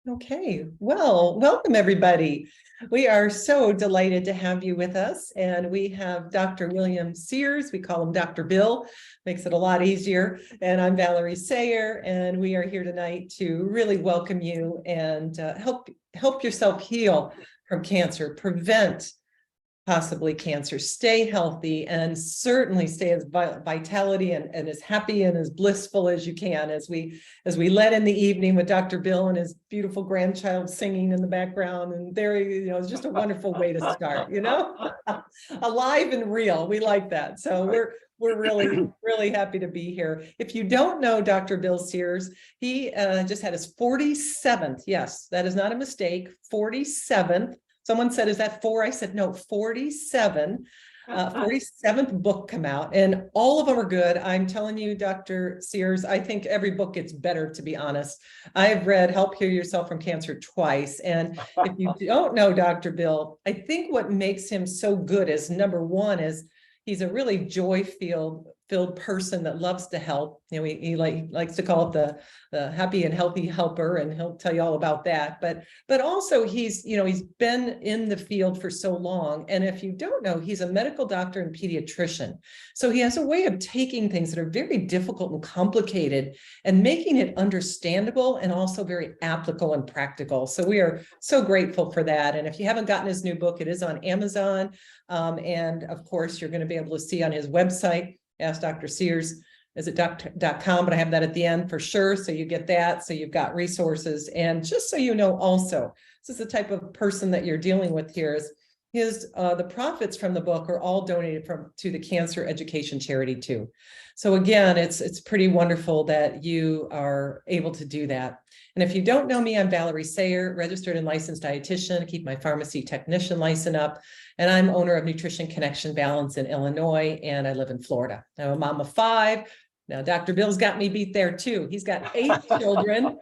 Okay, well, welcome everybody. We are so delighted to have you with us, and we have Dr. William Sears. We call him Dr. Bill, makes it a lot easier. And I'm Valerie Sayer, and we are here tonight to really welcome you and help yourself heal from cancer, prevent possibly cancer, stay healthy, and certainly stay as vitality and as happy and as blissful as you can as we let in the evening with Dr. Bill and his beautiful grandchild singing in the background. And there, it's just a wonderful way to start, alive and real. We like that. So we're really happy to be here. If you don't know Dr. Bill Sears, he just had his 47th. Yes, that is not a mistake. 47th. Someone said, is that 4? I said, no, 47. 47th book come out, and all of them are good. I'm telling you, Dr. Sears, I think every book gets better, to be honest. I've read Help Heal Yourself from Cancer twice. And if you don't know Dr. Bill, I think what makes him so good is, number one, is he's a really joy-filled person that loves to help. He likes to call it the happy and healthy helper, and he'll tell you all about that. But also he's been in the field for so long. And if you don't know, he's a medical doctor and pediatrician. So he has a way of taking things that are very difficult and complicated and making it understandable and also very applicable and practical. So we are so grateful for that. And if you haven't gotten his new book, it is on Amazon. And of course, you're going to be able to see on his website, Ask Dr. Sears, is it .com, but I have that at the end for sure. So you get that. So you've got resources. And just so you know, also, this is the type of person that you're dealing with here. Is the profits from the book are all donated to the cancer education charity too. So again, it's pretty wonderful that you are able to do that. And if you don't know me, I'm Valerie Sayer, registered and licensed dietitian, keep my pharmacy technician license up. And I'm owner of Nutrition Connection Balance in Illinois, and I live in Florida. I'm a mom of 5. Now, Dr. Bill's got me beat there too. He's got 8 children.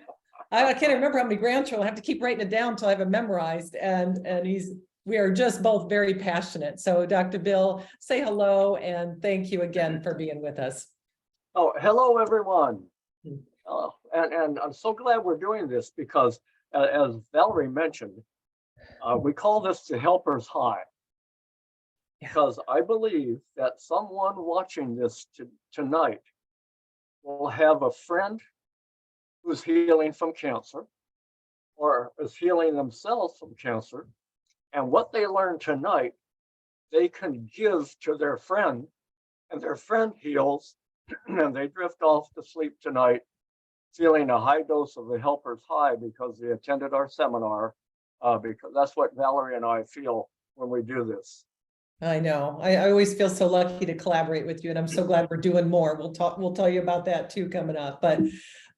I can't remember how many grandchildren. I have to keep writing it down until I have it memorized. And we are just both very passionate. So Dr. Bill, say hello and thank you again for being with us. Oh, hello, everyone. And I'm so glad we're doing this because, as Valerie mentioned, we call this the helper's high. Because I believe that someone watching this tonight will have a friend who's healing from cancer or is healing themselves from cancer. And what they learn tonight, they can give to their friend, and their friend heals, and they drift off to sleep tonight, feeling a high dose of the helper's high because they attended our seminar, because that's what Valerie and I feel when we do this. I know. I always feel so lucky to collaborate with you, and I'm so glad we're doing more. We'll tell you about that too coming up. But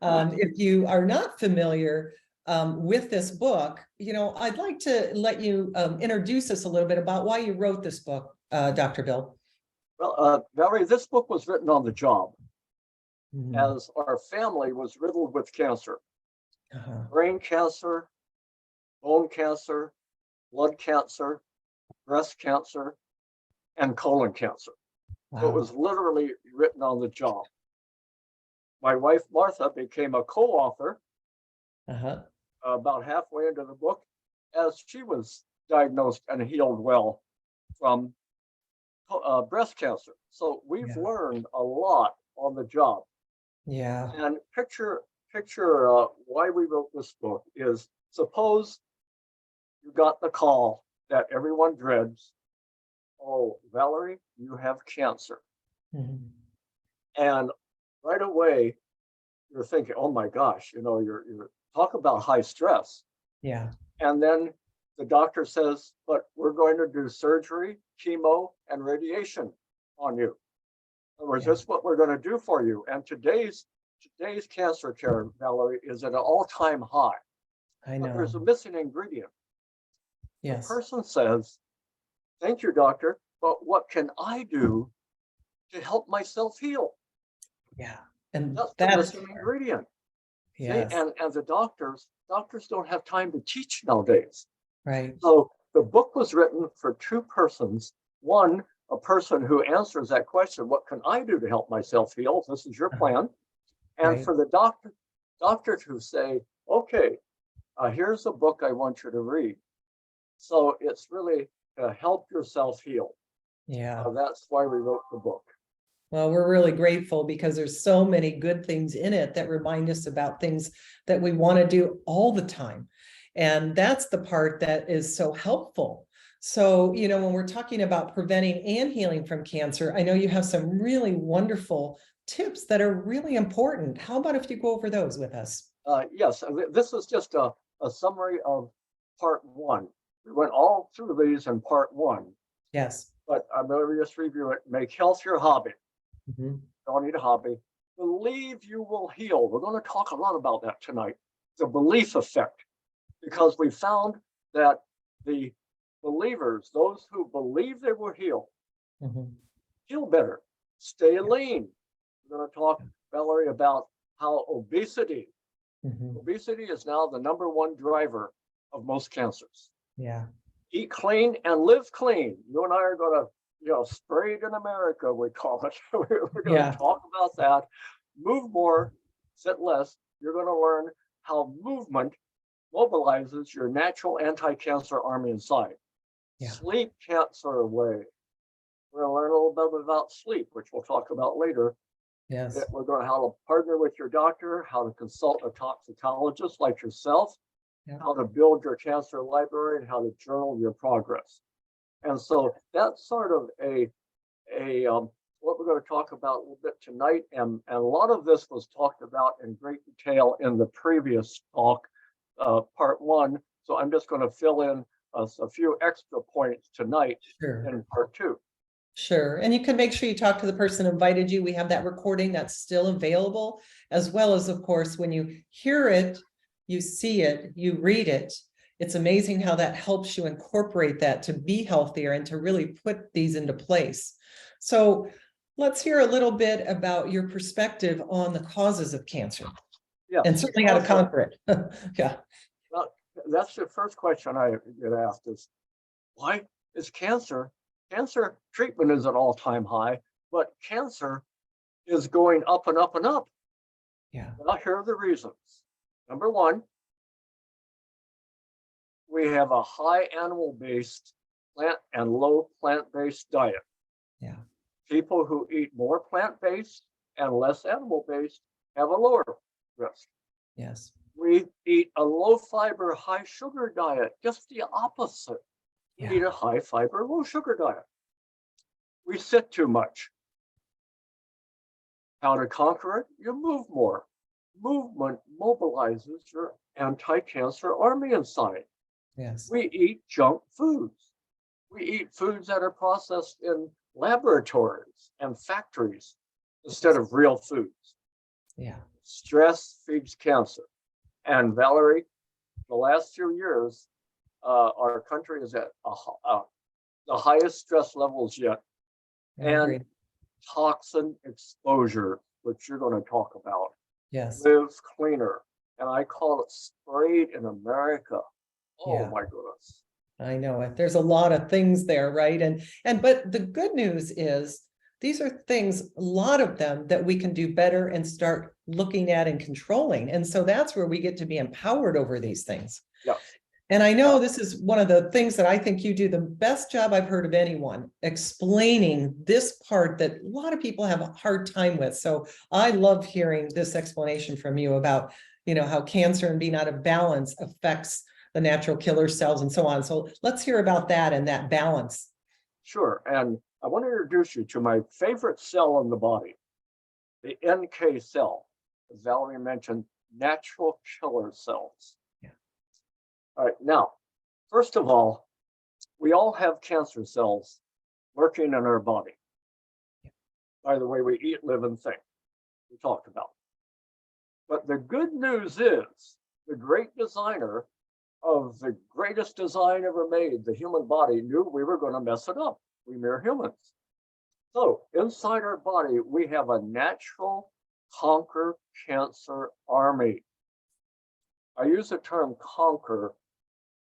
if you are not familiar with this book, I'd like to let you introduce us a little bit about why you wrote this book, Dr. Bill. Well, Valerie, this book was written on the job as our family was riddled with cancer, brain cancer, bone cancer, blood cancer, breast cancer, and colon cancer. Wow. So it was literally written on the job. My wife, Martha, became a co-author about halfway into the book as she was diagnosed and healed well from breast cancer. So we've learned a lot on the job. Yeah. And picture why we wrote this book is, suppose you got the call that everyone dreads. Oh, Valerie, you have cancer. And right away, you're thinking, oh my gosh, you're talk about high stress. Yeah. And then the doctor says, but we're going to do surgery, chemo, and radiation on you. In other words, that's what we're going to do for you. And today's cancer care, Valerie, is at an all-time high. I know. But there's a missing ingredient. Yes. The person says, thank you, doctor, but what can I do to help myself heal? Yeah. And that's the missing ingredient. Yes. And the doctors don't have time to teach nowadays. Right. So the book was written for 2 persons. One, a person who answers that question, what can I do to help myself heal? This is your plan. And for the doctor to say, okay, here's a book I want you to read. So it's really to help yourself heal. Yeah. That's why we wrote the book. Well, we're really grateful because there's so many good things in it that remind us about things that we want to do all the time. And that's the part that is so helpful. So, when we're talking about preventing and healing from cancer, I know you have some really wonderful tips that are really important. How about if you go over those with us? Yes, this is just a summary of part one. We went all through these in part one, Yes. but I'm going to just review it. Make health your hobby. Mhm. Don't need a hobby. Believe you will heal. We're going to talk a lot about that tonight. The belief effect, because we found that the believers, those who believe they will heal, Mhm. feel better, stay lean. We're going to talk, Valerie, about how obesity Mhm. is now the #1 driver of most cancers. Yeah. Eat clean and live clean. You and I are going to, sprayed in America, we call it. We're going Yeah. to talk about that. Move more, sit less. You're going to learn how movement mobilizes your natural anti-cancer army inside. Yeah. Sleep cancer away. We're going to learn a little bit about sleep, which we'll talk about later. Yes. We're going to how to partner with your doctor, how to consult a toxicologist like yourself, Yeah. how to build your cancer library, and how to journal your progress. And so that's sort of what we're going to talk about a little bit tonight. And a lot of this was talked about in great detail in the previous talk, part one. So I'm just going to fill in a few extra points tonight Sure. in part two. Sure. And you can make sure you talk to the person who invited you. We have that recording that's still available, as well as, of course, when you hear it, you see it, you read it. It's amazing how that helps you incorporate that to be healthier and to really put these into place. So let's hear a little bit about your perspective on the causes of cancer. Yeah, and certainly how to conquer it. Yeah. Well, that's the first question I get asked is, why is cancer treatment is at all-time high, but cancer is going up and up and up? Yeah. Well, here are the reasons. Number one, we have a high animal-based plant and low plant-based diet. Yeah. People who eat more plant-based and less animal-based have a lower risk. Yes. We eat a low-fiber, high-sugar diet, just the opposite. We Yeah. eat a high-fiber, low-sugar diet. We sit too much. How to conquer it? You move more. Movement mobilizes your anti-cancer army inside. Yes. We eat junk foods. We eat foods that are processed in laboratories and factories instead of real foods. Yeah. Stress feeds cancer. And Valerie, the last few years, our country is at the highest stress levels yet. And toxin exposure, which you're going to talk about. Yes. Live cleaner. And I call it sprayed in America. Oh Yeah. my goodness. I know it. There's a lot of things there, right? But the good news is these are things, a lot of them that we can do better and start looking at and controlling. And so that's where we get to be empowered over these things. Yes. And I know this is one of the things that I think you do the best job I've heard of anyone, explaining this part that a lot of people have a hard time with. So I love hearing this explanation from you about, how cancer and being out of balance affects the natural killer cells and so on. So let's hear about that and that balance. Sure. And I want to introduce you to my favorite cell in the body, the NK cell. As Valerie mentioned, natural killer cells. Yeah. All right. Now, first of all, we all have cancer cells lurking in our body. Yeah. By the way, we eat, live, and think. We talked about. But the good news is the great designer of the greatest design ever made, the human body, knew we were going to mess it up. We mere humans. So inside our body, we have a natural conquer cancer army. I use the term conquer,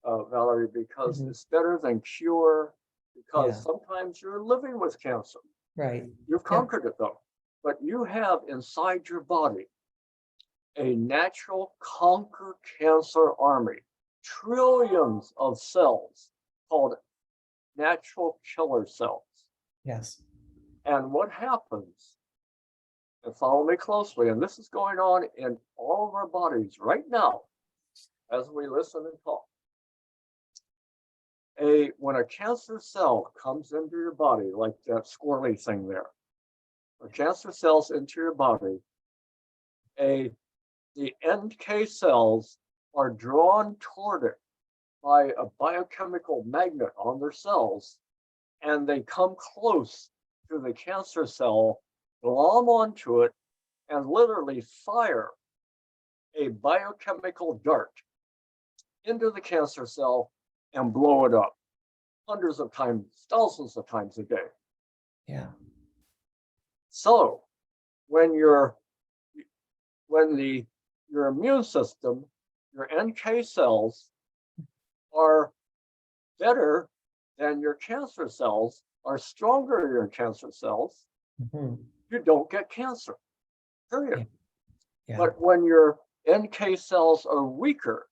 Valerie, because it's better than cure, because sometimes you're living with cancer. Right. You've conquered it though. But you have inside your body a natural conquer cancer army, trillions of cells called natural killer cells. Yes. And what happens, and follow me closely, and this is going on in all of our bodies right now as we listen and talk. When a cancer cell comes into your body, like that squirrely thing there, or cancer cells into your body, the NK cells are drawn toward it by a biochemical magnet on their cells, and they come close to the cancer cell, glom onto it, and literally fire a biochemical dart into the cancer cell and blow it up hundreds of times, thousands of times a day. Yeah. So when your immune system, your NK cells are better than your cancer cells, are stronger than your cancer cells, you don't get cancer, period. Yeah. Yeah. But when your NK cells are weaker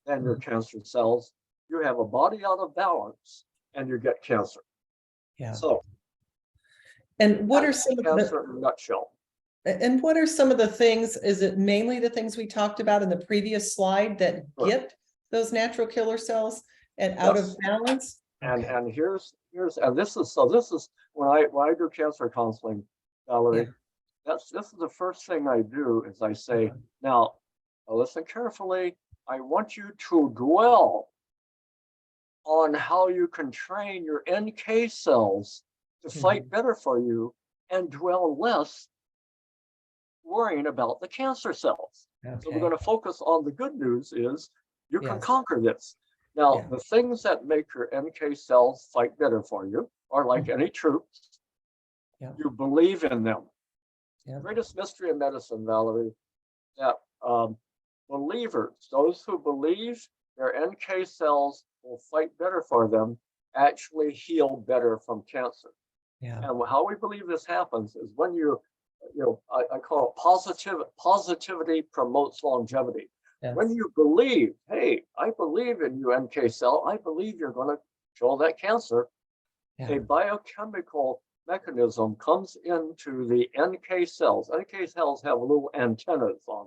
than your cancer cells, you have a body out of balance and you get cancer. Yeah. So, and what are some of cancer in a nutshell? And what are some of the things? Is it mainly the things we talked about in the previous slide that get those natural killer cells and out of balance? And here's and this is when I do cancer counseling, Valerie. This is the first thing I do is I say, now listen carefully. I want you to dwell on how you can train your NK cells to fight better for you, and dwell less worrying about the cancer cells. So we're going to focus on the good news is you can conquer this. Now, the things that make your NK cells fight better for you are like any troops. You believe in them. The greatest mystery in medicine, Valerie, that believers, those who believe their NK cells will fight better for them, actually heal better from cancer. And how we believe this happens is when I call it positivity promotes longevity. When you believe, hey, I believe in you, NK cell, I believe you're going to kill that cancer, a biochemical mechanism comes into the NK cells. NK cells have little antennas on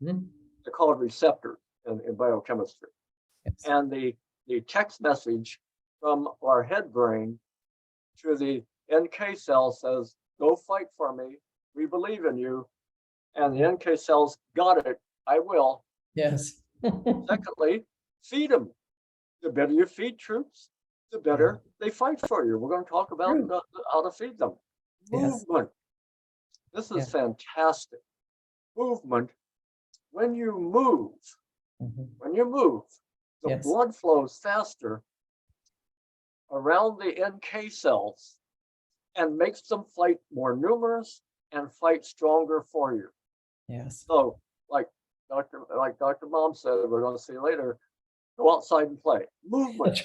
them. They're called receptors in biochemistry. And the text message from our head brain to the NK cell says, go fight for me. We believe in you. And the NK cells got it. I will. Yes. Secondly, feed them. The better you feed troops, the better they fight for you. We're going to talk about how to feed them. Movement. This is fantastic. Movement. When you move, the blood flows faster around the NK cells and makes them fight more numerous and fight stronger for you. Yes. So, like Dr. Mom said, we're going to see later, go outside and play. Movement,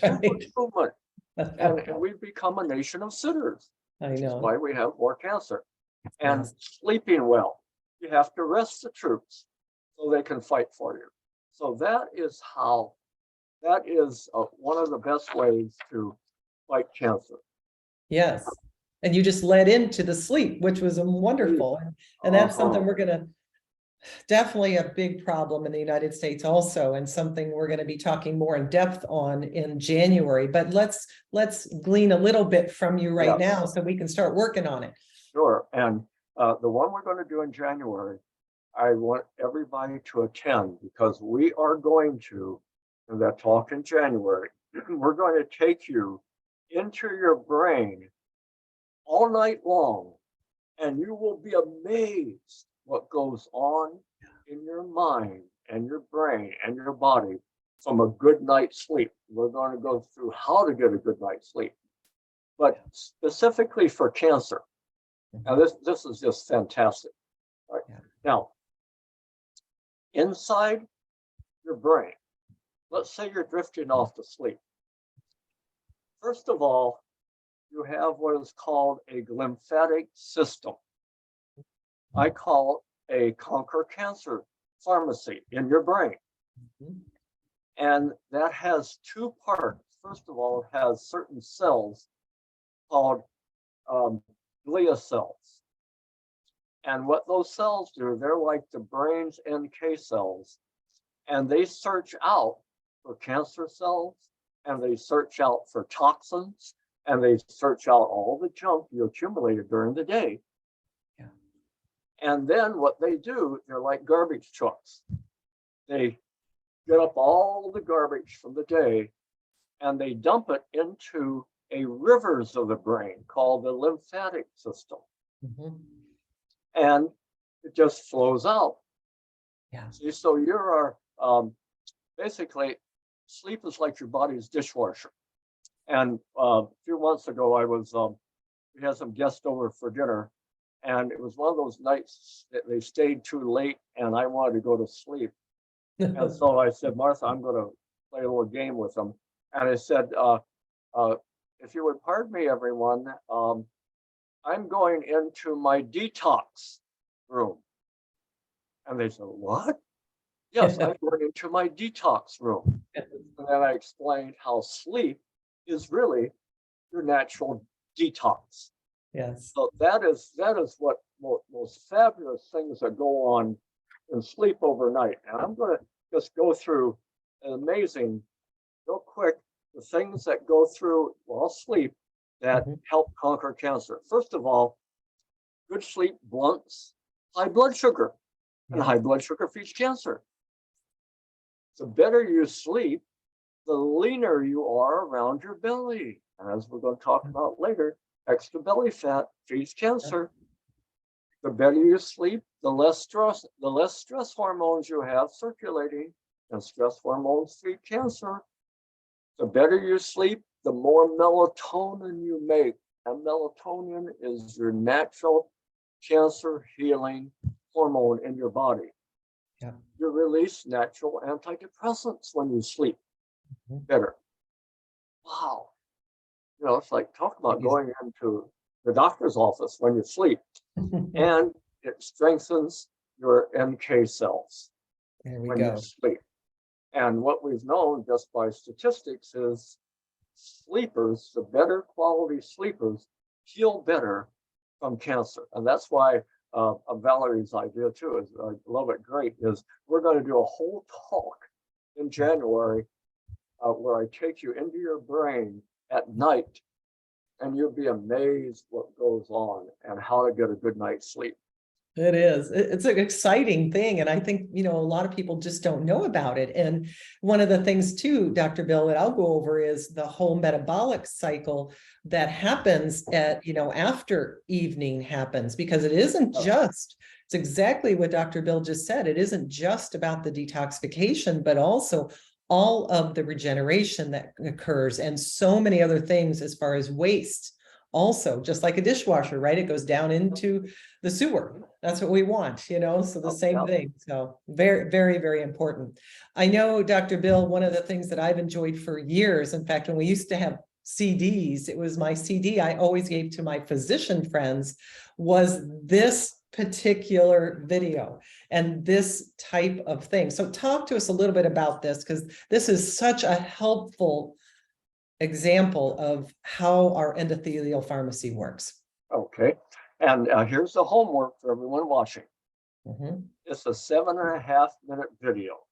movement. And we've become a nation of sitters, which is why we have more cancer. And sleeping well. You have to rest the troops so they can fight for you. So that is one of the best ways to fight cancer. Yes. And you just led into the sleep, which was wonderful. And that's something we're going to definitely a big problem in the United States also, and something we're going to be talking more in depth on in January. But let's glean a little bit from you right now so we can start working on it. Sure. And the one we're going to do in January, I want everybody to attend because we are going to, in that talk in January, we're going to take you into your brain all night long, and you will be amazed what goes on in your mind and your brain and your body from a good night's sleep. We're going to go through how to get a good night's sleep, but specifically for cancer. Now, this is just fantastic. Right? Now, inside your brain, let's say you're drifting off to sleep. First of all, you have what is called a lymphatic system. I call it a conquer cancer pharmacy in your brain. Mhm. And that has two parts. First of all, it has certain cells called glia cells. And what those cells do, they're like the brain's NK cells, and they search out for cancer cells, and they search out for toxins, and they search out all the junk you accumulated during the day. Yeah. And then what they do, they're like garbage trucks. They get up all the garbage from the day and they dump it into a rivers of the brain called the lymphatic system. Mhm. And it just flows out. Yeah. See, so you are basically, sleep is like your body's dishwasher. And a few months ago, we had some guests over for dinner, and it was one of those nights that they stayed too late, and I wanted to go to sleep. And so I said, Martha, I'm going to play a little game with them. And I said, if you would pardon me, everyone, I'm going into my detox room. And they said, what? Yes, I'm going into my detox room. And then I explained how sleep is really your natural detox. Yes. So that is what most fabulous things that go on in sleep overnight. And I'm going to just go through an amazing, real quick, the things that go through while sleep that Mhm. help conquer cancer. First of all, good sleep blunts high blood sugar, and Yeah. high blood sugar feeds cancer. The better you sleep, the leaner you are around your belly. And as we're going to talk about later, extra belly fat feeds cancer. The better you sleep, the less stress hormones you have circulating, and stress hormones feed cancer. The better you sleep, the more melatonin you make. And melatonin is your natural cancer healing hormone in your body. Yeah. You release natural antidepressants when you sleep Mhm. better. Wow. You know, it's like talk about going into the doctor's office when you sleep. And it strengthens your NK cells There we when you go. sleep. And what we've known just by statistics is sleepers, the better quality sleepers, heal better from cancer. And that's why Valerie's idea too is, I love it great, is we're going to do a whole talk in January where I take you into your brain at night, and you'll be amazed what goes on and how to get a good night's sleep. It is. It's an exciting thing. And I think, a lot of people just don't know about it. And one of the things too, Dr. Bill, that I'll go over is the whole metabolic cycle that happens at, after evening happens, because it isn't just, it's exactly what Dr. Bill just said. It isn't just about the detoxification, but also all of the regeneration that occurs and so many other things as far as waste. Also, just like a dishwasher, right? It goes down into the sewer. That's what we want, so the same thing. So very, very, very important. I know, Dr. Bill, one of the things that I've enjoyed for years, in fact, when we used to have CDs, it was my CD I always gave to my physician friends, was this particular video and this type of thing. So talk to us a little bit about this, because this is such a helpful example of how our endothelial pharmacy works. Okay. And here's the homework for everyone watching. Mhm. It's a 7.5-minute video.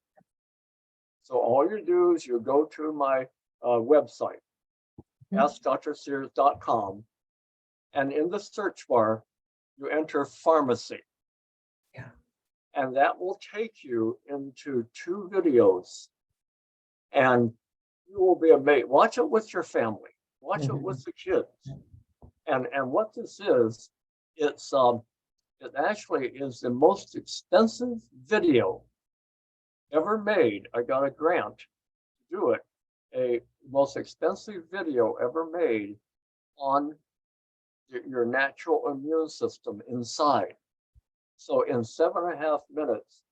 So all you do is you go to my website, askdrsears.com, and in the search bar, you enter pharmacy. Yeah. And that will take you into 2 videos. And you will be amazed. Watch it with your family. Watch it with the kids. And what this is, it actually is the most expensive video ever made. I got a grant to do it. A most expensive video ever made on your natural immune system inside. So in 7.5 minutes,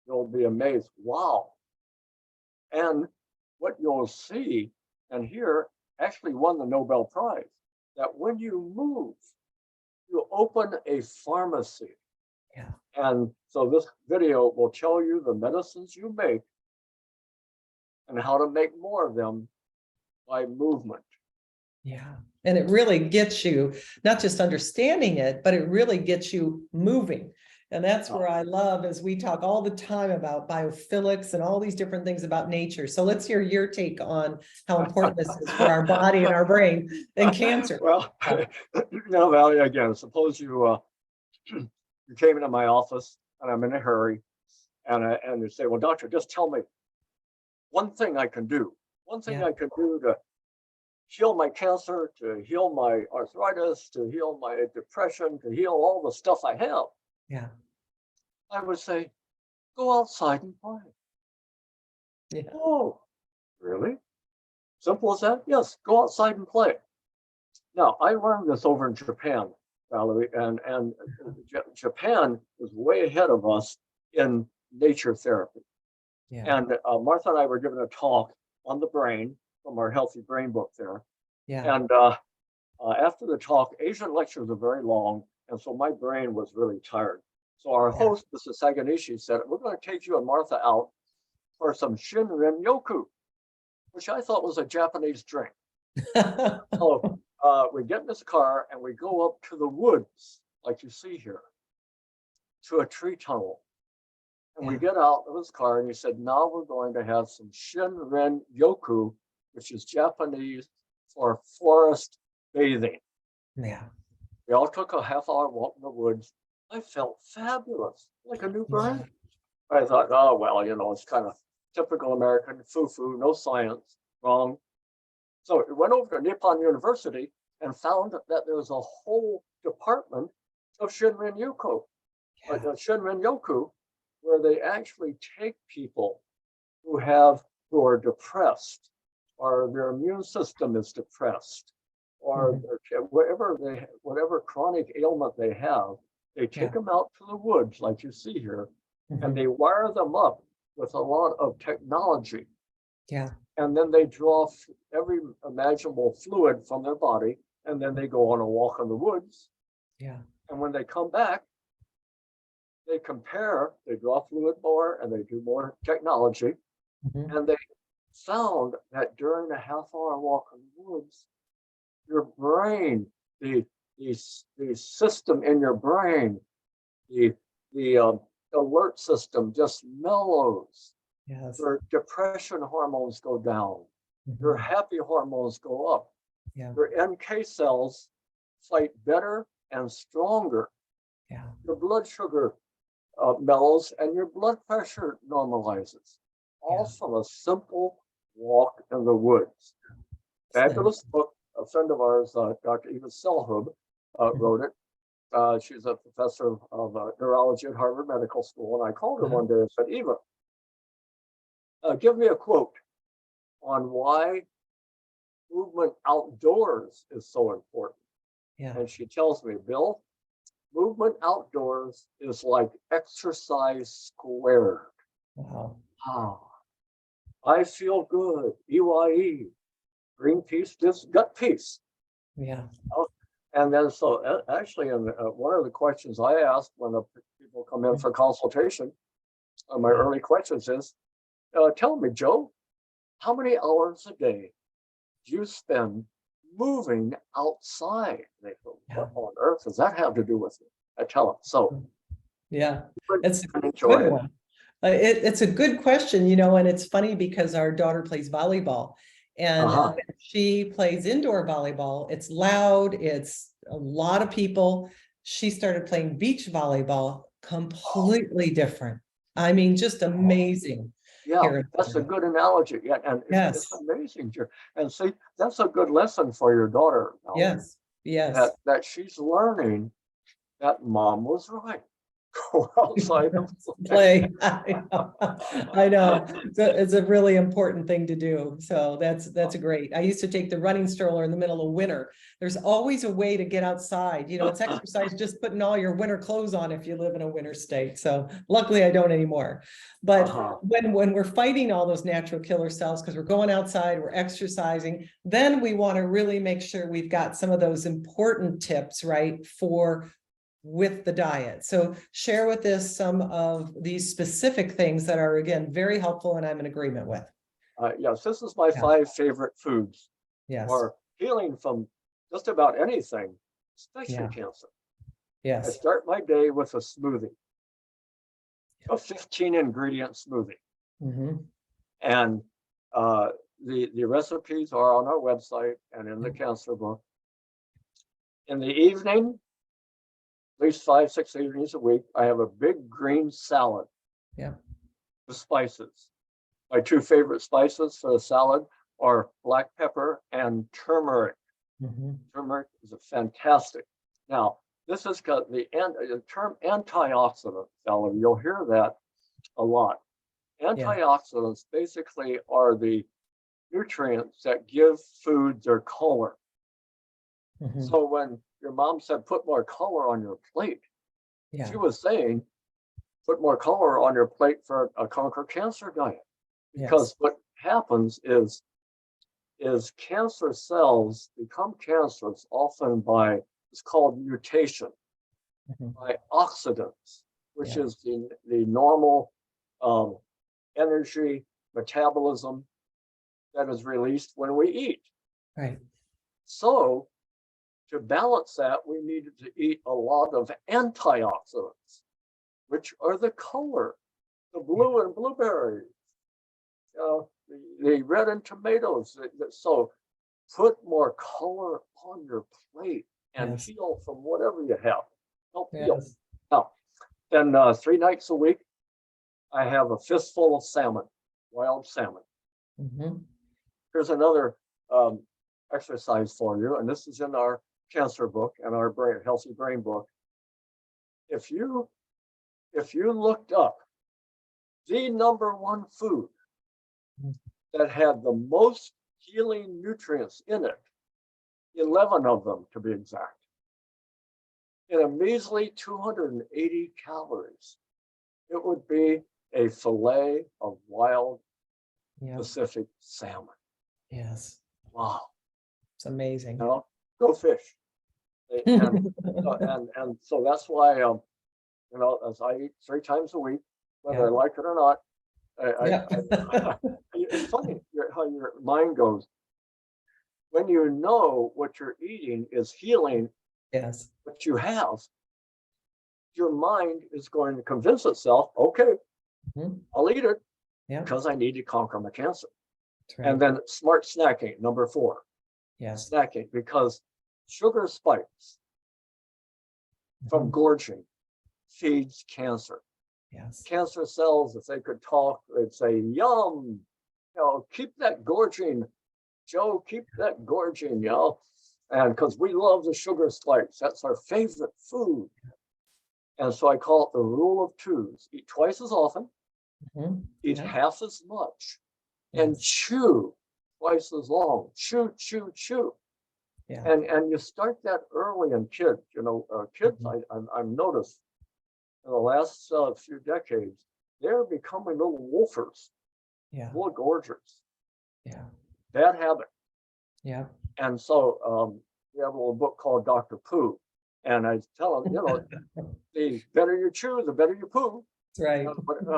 you'll be amazed. Wow. And what you'll see and hear actually won the Nobel Prize, that when you move, you open a pharmacy. Yeah. And so this video will tell you the medicines you make and how to make more of them by movement. Yeah. And it really gets you not just understanding it, but it really gets you moving. And that's where I love, as we talk all the time about biophilics and all these different things about nature. So let's hear your take on how important this is for our body and our brain and cancer. Well, now, Valerie, again, suppose you you came into my office and I'm in a hurry, and you say, well, doctor, just tell me one thing I can do. One thing I can do to heal my cancer, to heal my arthritis, to heal my depression, to heal all the stuff I have. Yeah. I would say, go outside and play. Yeah. Oh, really? Simple as that? Yes, go outside and play. Now, I learned this over in Japan, Valerie, and Japan is way ahead of us in nature therapy. Yeah. And Martha and I were given a talk on the brain from our Healthy Brain book there. Yeah. And after the talk, Asian lectures are very long, and so my brain was really tired. So our host, Mrs. Saganishi, said, we're going to take you and Martha out for some Shinrin Yoku, which I thought was a Japanese drink. So we get in this car and we go up to the woods, like you see here, to a tree tunnel. And we get out of his car and he said, now we're going to have some Shinrin Yoku, which is Japanese for forest bathing. Yeah. We all took a half-hour walk in the woods. I felt fabulous, like a new brain. I thought, oh, well, you know, it's kind of typical American foo-foo, no science, wrong. So we went over to Nippon University and found that there was a whole department of Shinrin Yoku, Shinrin Yoku, where they actually take people who are depressed, or their immune system is depressed, or whatever chronic ailment they have, they take them out to the woods, like you see here, and they wire them up with a lot of technology. Yeah. And then they draw every imaginable fluid from their body, and then they go on a walk in the woods. Yeah. And when they come back, they compare, they draw fluid more, and they do more technology. And they found that during a half-hour walk in the woods, your brain, the system in your brain, the alert system just mellows. Yes. Your depression hormones go down. Your happy hormones go up. Yeah. Your NK cells fight better and stronger. Yeah. Your blood sugar mellows and your blood pressure normalizes. All from a simple walk in the woods. Fabulous book. A friend of ours, Dr. Eva Selhub, wrote it. She's a professor of neurology at Harvard Medical School. And I called her one day and said, Eva, give me a quote on why movement outdoors is so important. And she tells me, Bill, movement outdoors is like exercise squared. Wow. I feel good. EYE. Green peace gives gut peace. Yeah. And then so actually, one of the questions I ask when the people come in for consultation, my early questions is, tell me, Joe, how many hours a day do you spend moving outside? They go, what on earth does that have to do with it? I tell them. So it's a good one. It's a good question, you know, and it's funny because our daughter plays volleyball, and she plays indoor volleyball. It's loud. It's a lot of people. She started playing beach volleyball, completely different. I mean, just amazing. Yeah, that's a good analogy. Yeah, and it's amazing. And see, that's a good lesson for your daughter. Yes. Yes. That she's learning that mom was right. Go outside and play. I know. It's a really important thing to do. So that's great. I used to take the running stroller in the middle of winter. There's always a way to get outside. You know, it's exercise just putting all your winter clothes on if you live in a winter state. So luckily I don't anymore. But when we're fighting all those natural killer cells, because we're going outside, we're exercising, then we want to really make sure we've got some of those important tips, right, for with the diet. So share with us some of these specific things that are, again, very helpful and I'm in agreement with. Yes, this is my 5 favorite foods Yes. for healing from just about anything, especially cancer. I Yes. start my day with a smoothie, a 15 ingredient smoothie. And the recipes are on our website and in the cancer book. In the evening, at least 5, 6 evenings a week, I have a big green salad. Yeah. With spices. My 2 favorite spices for the salad are black pepper and turmeric. Turmeric is a fantastic. Now, this has got the term antioxidant, Valerie. You'll hear that a lot. Antioxidants basically are the nutrients that give food their color. So when your mom said, put more color on your plate, she was saying, put more color on your plate for a Conquer Cancer diet. Because what happens is cancer cells become cancerous often by, it's called mutation, by oxidants, which is the normal energy metabolism that is released when we eat. Right. So to balance that, we needed to eat a lot of antioxidants, which are the color, the blue in blueberries, the red in tomatoes. So put more color on your plate and heal from whatever you have. Help heal. Now, then 3 nights a week, I have a fistful of salmon, wild salmon. Here's another exercise for you, and this is in our cancer book and our healthy brain book. If you looked up the #1 food that had the most healing nutrients in it, 11 of them to be exact, in a measly 280 calories, it would be a fillet of wild Pacific salmon. Yes. Wow. It's amazing. Go fish. And so that's why, as I eat 3 times a week, whether I like it or not, it's funny how your mind goes. When you know what you're eating is healing what you have, your mind is going to convince itself, okay, I'll eat it because I need to conquer my cancer. And then smart snacking, #4. Snacking, because sugar spikes from gorging feeds cancer. Cancer cells, if they could talk, they'd say, yum, keep that gorging, Joe, keep that gorging, and because we love the sugar spikes, that's our favorite food. And so I call it the rule of 2s. Eat twice as often, eat half as much, and chew twice as long. Chew, chew, chew. And you start that early in kids. Kids, I've noticed in the last few decades, they're becoming little wolfers, little gorgers. Bad habit. And so we have a little book called Dr. Pooh. And I tell them, the better you chew, the better you poo. That's right.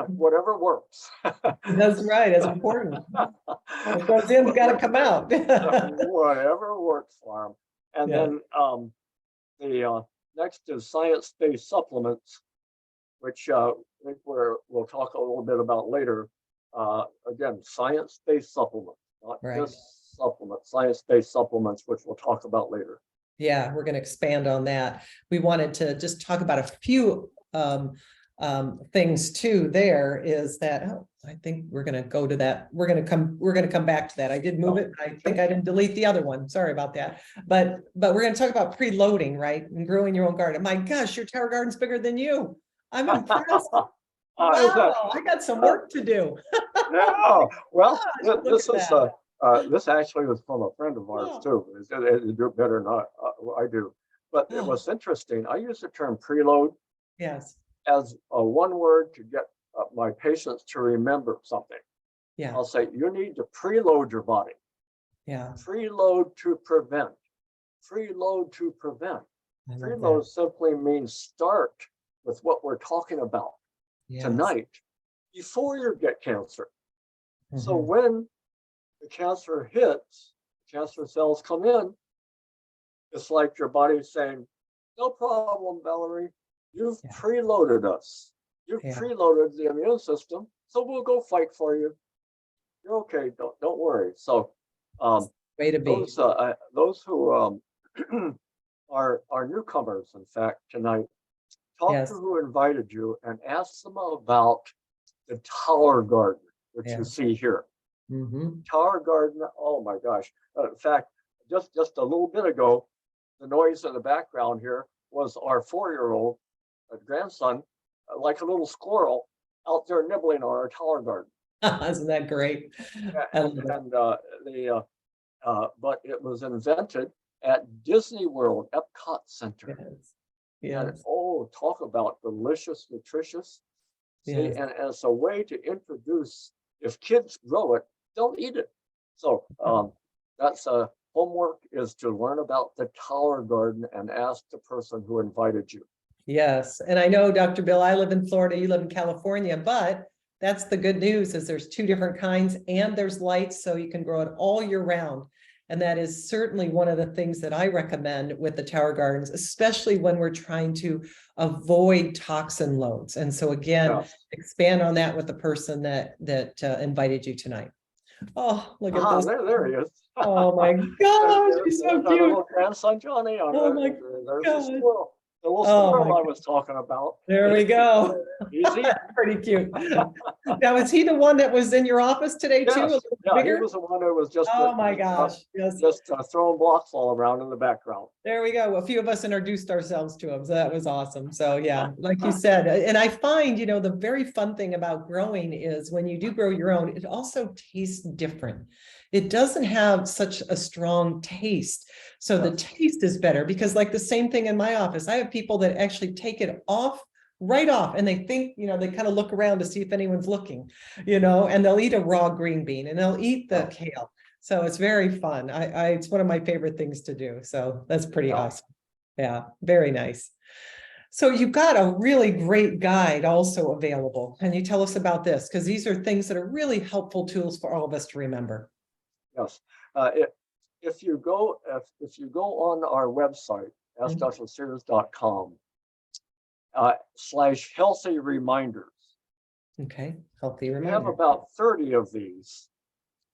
Whatever works. That's right. That's important. What goes in's got to come out. Whatever works for them. And then the next is science-based supplements, which I think we'll talk a little bit about later. Again, science-based supplements, not just supplements, science-based supplements, which we'll talk about later. Yeah, we're going to expand on that. We wanted to just talk about a few things too. There is that, I think we're going to go to that. We're going to come back to that. I did move it. I think I didn't delete the other one. Sorry about that. But we're going to talk about preloading, right? And growing your own garden. My gosh, your tower garden's bigger than you. I'm impressed. Wow, I got some work to do. Yeah, well, this actually was from a friend of ours too. You do better than I do. But it was interesting. I use the term preload as a one word to get my patients to remember something. I'll say, you need to preload your body. Preload to prevent. Preload to prevent. I love Preload that. simply means start with what we're talking about Yes. tonight before you get cancer. So Mhm. when the cancer hits, cancer cells come in, it's like your body's saying, no problem, Valerie. You've Yeah. preloaded us. You've Yeah. preloaded the immune system, so we'll go fight for you. You're okay. Don't worry. So Way to be. those who are newcomers, in fact, tonight, talk to Yes. who invited you and ask them about the Tower Garden, which you Yes. see here. Hmm. Tower Garden, oh my gosh. In fact, just a little bit ago, the noise in the background here was our 4-year-old grandson, like a little squirrel, out there nibbling on our Tower Garden. Isn't that great? I love it. But it was invented at Disney World, Epcot Center. Yes. And Yes. oh, talk about delicious, nutritious. See, Yes. and as a way to introduce, if kids grow it, they'll eat it. So that's homework is to learn about the Tower Garden and ask the person who invited you. Yes. And I know, Dr. Bill, I live in Florida, you live in California, but that's the good news is there's two different kinds and there's lights, so you can grow it all year round. And that is certainly one of the things that I recommend with the Tower Gardens, especially when we're trying to avoid toxin loads. And so again, Yes. expand on that with the person that invited you tonight. Oh, look at this. There he is. Oh my gosh, he's so Our cute. little grandson Johnny. Oh my There's gosh. the little Oh squirrel my I was talking about. There we go. Easy. Pretty cute. Now, is he the one that was in your office today too? A Yes. little Yeah, he bigger? was the one who was just Oh my gosh. Yes. throwing blocks all around in the background. There we go. A few of us introduced ourselves to him, so that was awesome. So yeah, like you said, and I find, the very fun thing about growing is when you do grow your own, it also tastes different. It doesn't have such a strong taste. So the taste is better because like the same thing in my office, I have people that actually take it off right off and they think, they kind of look around to see if anyone's looking, and they'll eat a raw green bean and they'll eat the kale. So it's very fun. It's one of my favorite things to do. So that's pretty awesome. Yeah, very nice. So you've got a really great guide also available. Can you tell us about this? Because these are things that are really helpful tools for all of us to remember. Yes. If you go on our website, askdrsears.com, /healthy reminders. Okay, healthy We have reminder. about 30 of these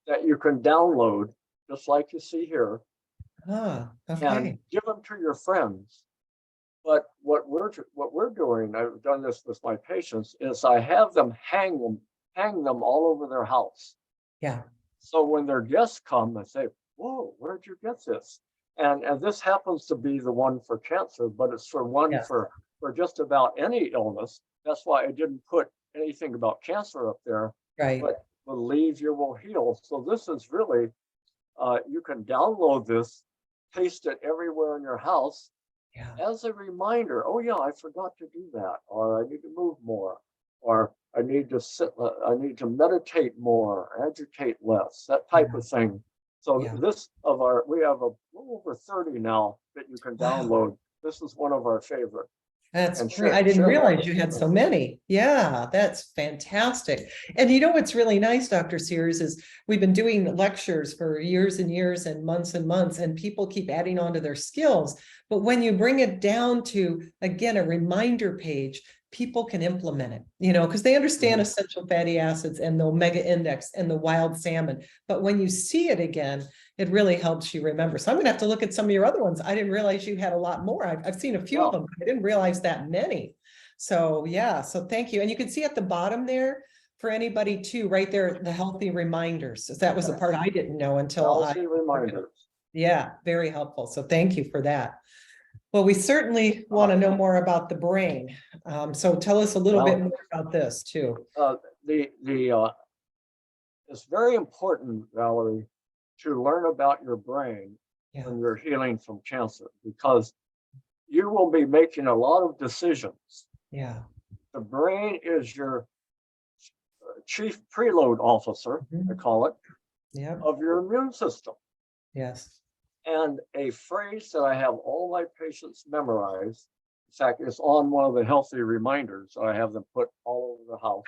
that you can download, just like you see here, Ah, and okay. give them to your friends. But what we're doing, I've done this with my patients, is I have them hang them all over their house. Yeah. So when their guests come, they say, "Whoa, where'd you get this?" And this happens to be the one for cancer, but it's for one Yes. for just about any illness. That's why I didn't put anything about cancer up there. Right. But believe you will heal. So this is really, you can download this, paste it everywhere in your house Yeah. as a reminder. Oh yeah, I forgot to do that, or I need to move more, or I need to I need to meditate more, agitate less, that type of thing. So Yeah. we have a little over 30 now that you can download. This is one of our favorite. That's And great. I didn't share that realize with you had others. so many. Yeah, that's fantastic. And what's really nice, Dr. Sears, is we've been doing lectures for years and years and months, and people keep adding on to their skills. But when you bring it down to, again, a reminder page, people can implement it, because they understand essential fatty acids and the omega index and the wild salmon. But when you see it again, it really helps you remember. So I'm gonna have to look at some of your other ones. I didn't realize you had a lot more. I've seen a few of them. I didn't realize that many. So yeah, so thank you. And you can see at the bottom there for anybody too, right there, the healthy reminders. So that was the part I didn't know until Healthy reminders. Yeah, very helpful. So thank you for that. Well, we certainly want to know more about the brain. So tell us a little bit more about this too. It's very important, Valerie, to learn about your brain when you're healing from cancer, because you will be making a lot of decisions. Yeah. The brain is your chief preload officer, I call it, Yeah. of your immune system. Yes. And a phrase that I have all my patients memorize, in fact, it's on one of the healthy reminders I have them put all over the house.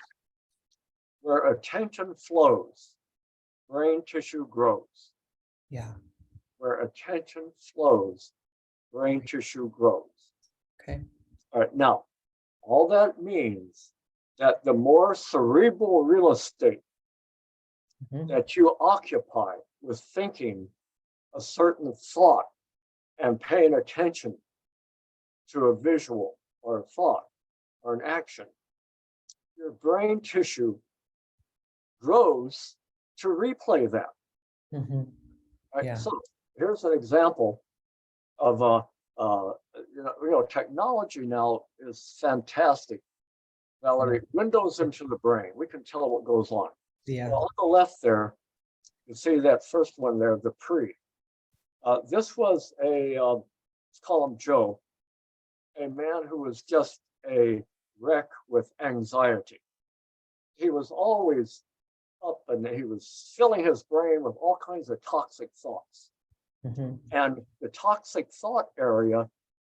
Where attention flows, brain tissue grows. Yeah. Where attention flows, brain tissue grows. Okay. All right, now, all that means that the more cerebral real estate that you occupy with thinking a certain thought and paying attention to a visual or a thought or an action, your brain tissue grows to replay that. Right? Yeah. So here's an example of technology now is fantastic. Valerie, windows into the brain. We can tell what goes on. Yeah. Well, on the left there, you see that first one there, the pre. This was let's call him Joe, a man who was just a wreck with anxiety. He was always up and he was filling his brain with all kinds of toxic thoughts. And the toxic thought area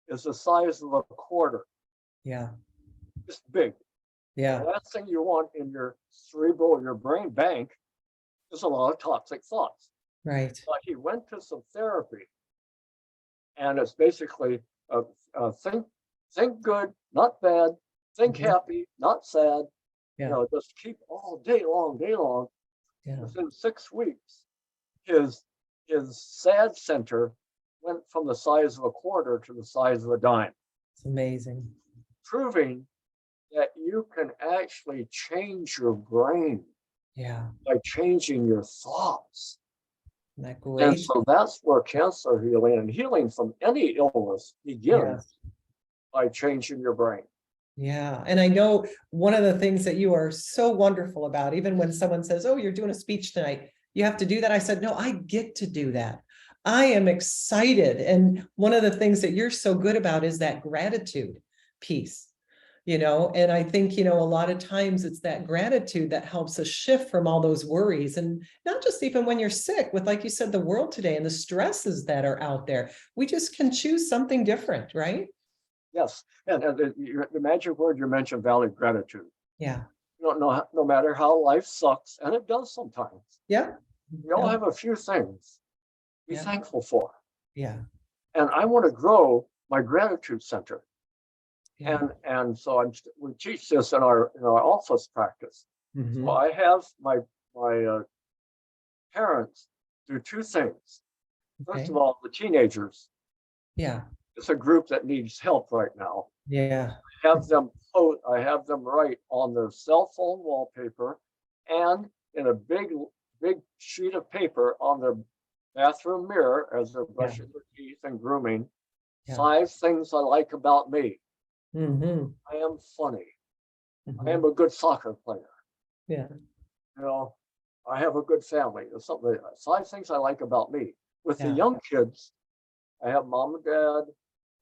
is the size of a quarter. Yeah. Just big. Yeah. The last thing you want in your cerebral, your brain bank, is a lot of toxic thoughts. Right. But he went to some therapy, and it's basically think good, not bad, think happy, not sad. Yeah. Just keep all day long. Yeah. Within 6 weeks, his sad center went from the size of a quarter to the size of a dime. It's amazing. Proving that you can actually change your brain by changing your thoughts. Isn't that great? And so that's where cancer healing and healing from any illness begins by changing your brain. Yeah. And I know one of the things that you are so wonderful about, even when someone says, oh, you're doing a speech tonight, you have to do that. I said, no, I get to do that. I am excited. And one of the things that you're so good about is that gratitude piece, and I think, a lot of times it's that gratitude that helps us shift from all those worries, and not just even when you're sick with, like you said, the world today and the stresses that are out there. We just can choose something different, right? Yes. And the magic word you mentioned, Valerie, gratitude. Yeah. No matter how life sucks, and it does sometimes. Yeah. We all have a few things to be thankful for. Yeah. And I want to grow my gratitude center. Yeah. And so we teach this in our office practice. So I have my parents do two things. First of all, the teenagers. Yeah. It's a group that needs help right now. Yeah. I have them write on their cell phone wallpaper and in a big sheet of paper on their bathroom mirror as they're brushing their teeth and grooming. 5 things I like about me. I am funny. I am a good soccer player. Yeah. I have a good family. Or something like that. 5 things I like about me. With the young kids, I have mom and dad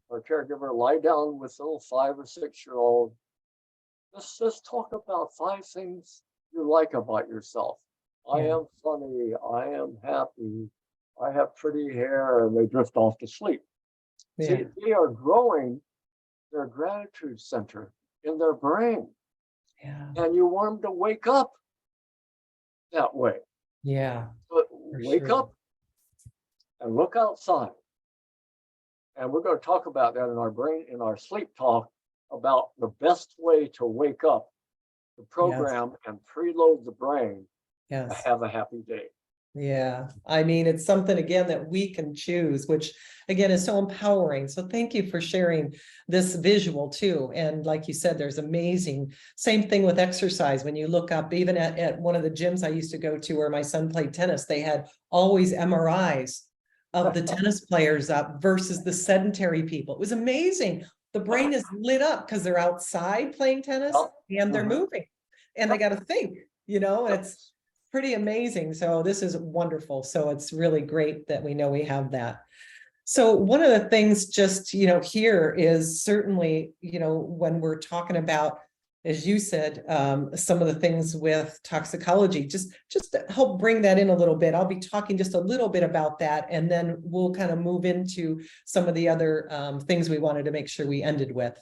or caregiver lie down with a little 5 or 6-year-old. Let's talk about 5 things you like about yourself. I am funny. I am happy. I have pretty hair, and they drift off to sleep. See, they are growing their gratitude center in their brain. And you want them to wake up that way. But wake up and look outside. And we're going to talk about that in our brain, in our sleep talk, about the best way to wake up, to program and preload the brain to have a happy day. Yeah. I mean, it's something, again, that we can choose, which again is so empowering. So thank you for sharing this visual too. And like you said, there's amazing, same thing with exercise. When you look up, even at one of the gyms I used to go to where my son played tennis, they had always MRIs of the tennis players up versus the sedentary people. It was amazing. The brain is lit up because they're outside playing tennis and they're moving and they got to think, and it's pretty amazing. So this is wonderful. So it's really great that we know we have that. So one of the things just, here is certainly, when we're talking about as you said, some of the things with toxicology, just to help bring that in a little bit. I'll be talking just a little bit about that, and then we'll kind of move into some of the other things we wanted to make sure we ended with.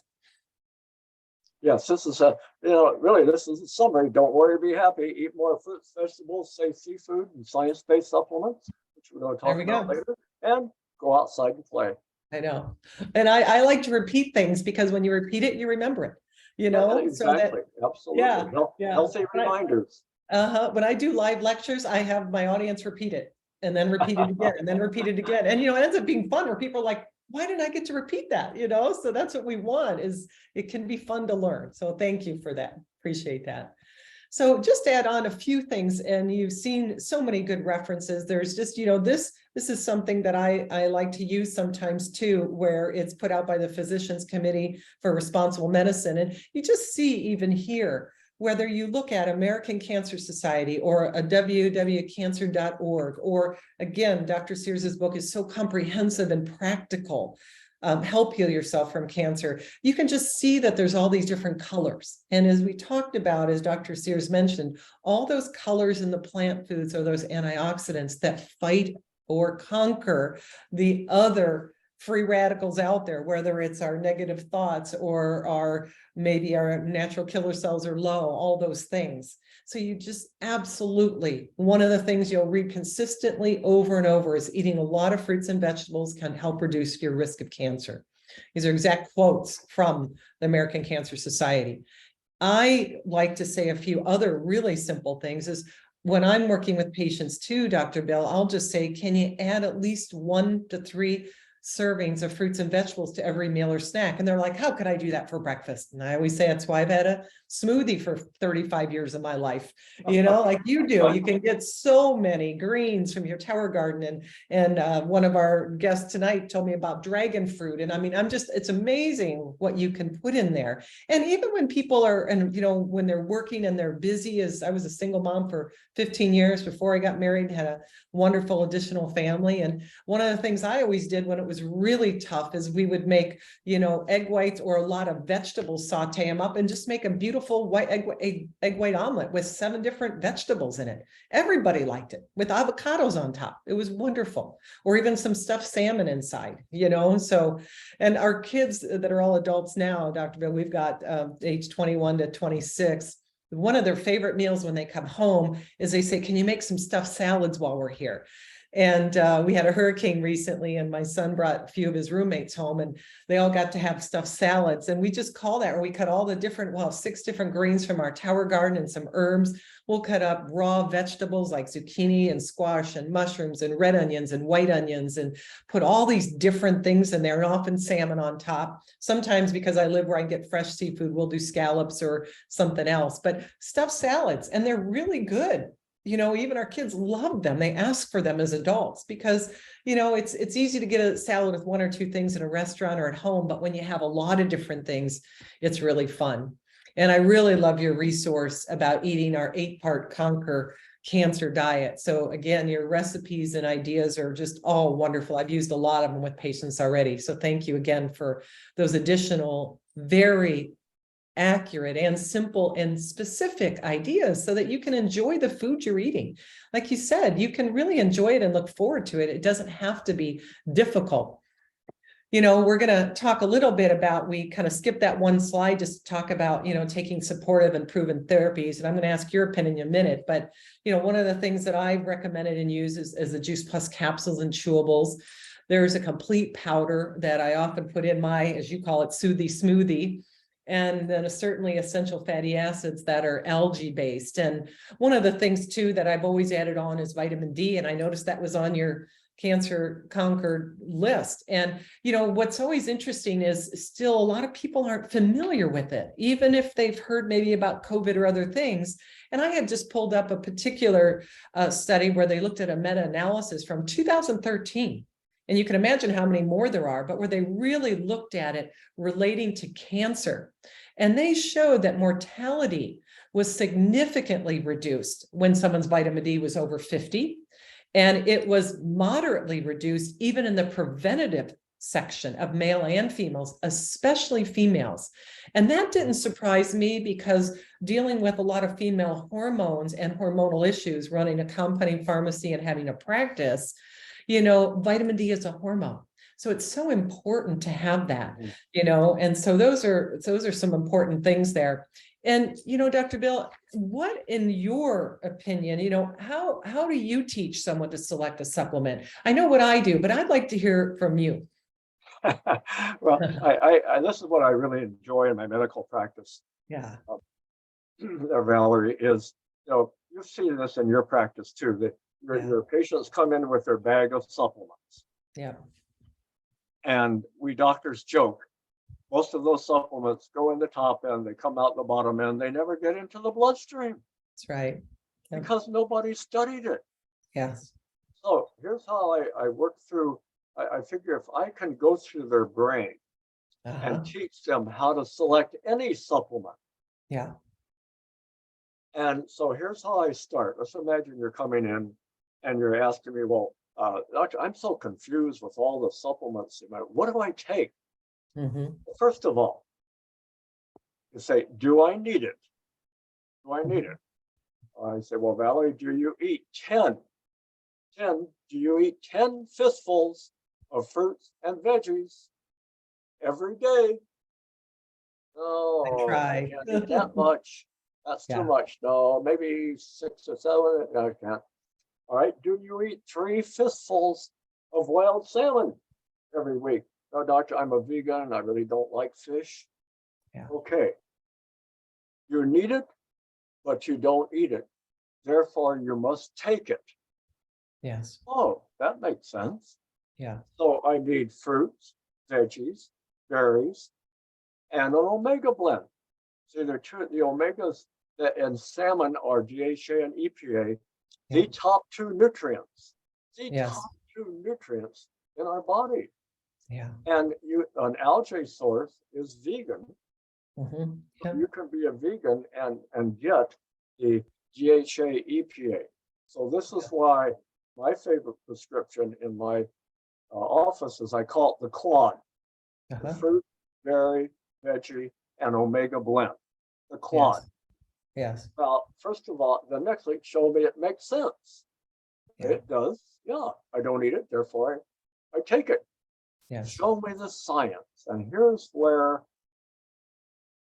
Yes, this is really, this is a summary. Don't worry, be happy. Eat more fruits, vegetables, say seafood, and science-based supplements, which we're going to talk about later. And go outside and play. I know. And I like to repeat things, because when you repeat it, you remember it, you know? Exactly. Absolutely. Healthy reminders. When I do live lectures, I have my audience repeat it, and then repeat it again, and then repeat it again. And, it ends up being fun, where people are like, why didn't I get to repeat that? So that's what we want, is it can be fun to learn. So thank you for that. Appreciate that. So just to add on a few things, and you've seen so many good references. There's just, this is something that I like to use sometimes too, where it's put out by the Physicians Committee for Responsible Medicine. And you just see even here, whether you look at American Cancer Society or a www.cancer.org, or again, Dr. Sears's book is so comprehensive and practical. Help heal yourself from cancer. You can just see that there's all these different colors. And as we talked about, as Dr. Sears mentioned, all those colors in the plant foods are those antioxidants that fight or conquer the other free radicals out there, whether it's our negative thoughts or maybe our natural killer cells are low, all those things. So you just absolutely, one of the things you'll read consistently over and over is eating a lot of fruits and vegetables can help reduce your risk of cancer. These are exact quotes from the American Cancer Society. I like to say a few other really simple things is, when I'm working with patients too, Dr. Bill, I'll just say, can you add at least 1 to 3 servings of fruits and vegetables to every meal or snack? And they're like, how could I do that for breakfast? And I always say, that's why I've had a smoothie for 35 years of my life, like you do. You can get so many greens from your tower garden. And one of our guests tonight told me about dragon fruit. And I mean, it's amazing what you can put in there. And even when people are, and when they're working and they're busy, as I was a single mom for 15 years before I got married, had a wonderful additional family. And one of the things I always did when it was really tough is we would make, egg whites or a lot of vegetables, saute them up, and just make a beautiful white egg white omelet with 7 different vegetables in it. Everybody liked it, with avocados on top. It was wonderful. Or even some stuffed salmon inside, so, and our kids that are all adults now, Dr. Bill, we've got age 21 to 26. One of their favorite meals when they come home is they say, can you make some stuffed salads while we're here? And we had a hurricane recently, and my son brought a few of his roommates home, and they all got to have stuffed salads. And we just call that, or we cut all the different, 6 different greens from our tower garden and some herbs. We'll cut up raw vegetables like zucchini and squash and mushrooms and red onions and white onions, and put all these different things in there, and often salmon on top. Sometimes, because I live where I can get fresh seafood, we'll do scallops or something else, but stuffed salads, and they're really good. Even our kids love them. They ask for them as adults because, it's easy to get a salad with 1 or 2 things in a restaurant or at home, but when you have a lot of different things, it's really fun. And I really love your resource about eating our 8-part Conquer Cancer diet. So again, your recipes and ideas are just all wonderful. I've used a lot of them with patients already. So thank you again for those additional, very accurate and simple and specific ideas so that you can enjoy the food you're eating. Like you said, you can really enjoy it and look forward to it. It doesn't have to be difficult. We're going to talk a little bit about, we kind of skipped that one slide, just to talk about, taking supportive and proven therapies. And I'm going to ask your opinion in a minute, but, one of the things that I've recommended and use is the Juice Plus capsules and chewables. There's a complete powder that I often put in my, as you call it, smoothie. And then certainly essential fatty acids that are algae based. And one of the things too that I've always added on is vitamin D. And I noticed that was on your Cancer Conquered list. And, what's always interesting is still a lot of people aren't familiar with it, even if they've heard maybe about COVID or other things. And I had just pulled up a particular study where they looked at a meta-analysis from 2013. And you can imagine how many more there are, but where they really looked at it relating to cancer. And they showed that mortality was significantly reduced when someone's vitamin D was over 50. And it was moderately reduced even in the preventative section of male and females, especially females. And that didn't surprise me because dealing with a lot of female hormones and hormonal issues, running a compounding pharmacy and having a practice, vitamin D is a hormone. So it's so important to have that, and so those are some important things there. And, Dr. Bill, what, in your opinion, how do you teach someone to select a supplement? I know what I do, but I'd like to hear from you. Well, I this is what I really enjoy in my medical practice. Yeah. Valerie, is, you've seen this in your practice too, that your patients come in with their bag of supplements. Yeah. And we doctors joke, most of those supplements go in the top end, they come out the bottom end, they never get into the bloodstream. That's right. Yep. Because nobody studied it. Yes. So here's how I work through, I figure if I can go through their brain and teach them how to select any supplement. Yeah. And so here's how I start. Let's imagine you're coming in and you're asking me, well, doctor, I'm so confused with all the supplements. What do I take? First of all, you say, do I need it? Do I need it? I say, well, Valerie, do you eat 10? Do you eat 10 fistfuls of fruits and veggies every day? No, I can't eat that much. That's too much. No, maybe 6 or 7. No, I can't. All right. Do you eat 3 fistfuls of wild salmon every week? No, doctor, I'm a vegan and I really don't like fish. Yeah. Okay. You need it, but you don't eat it. Therefore, you must take it. Yes. Oh, that makes sense. Yeah. So I need fruits, veggies, berries, and an omega blend. See, the omegas in salmon are DHA and EPA, the top 2 nutrients. Top 2 nutrients in our body. Yeah. And an algae source is vegan. So you can be a vegan and get the DHA EPA. So this is why my favorite prescription in my office is, I call it the quad. The fruit, berry, veggie, and omega blend. The quad. Yes. Well, first of all, the next week show me it makes sense. It does. Yeah. I don't eat it, therefore I take it. Yes. Show me the science. And here's where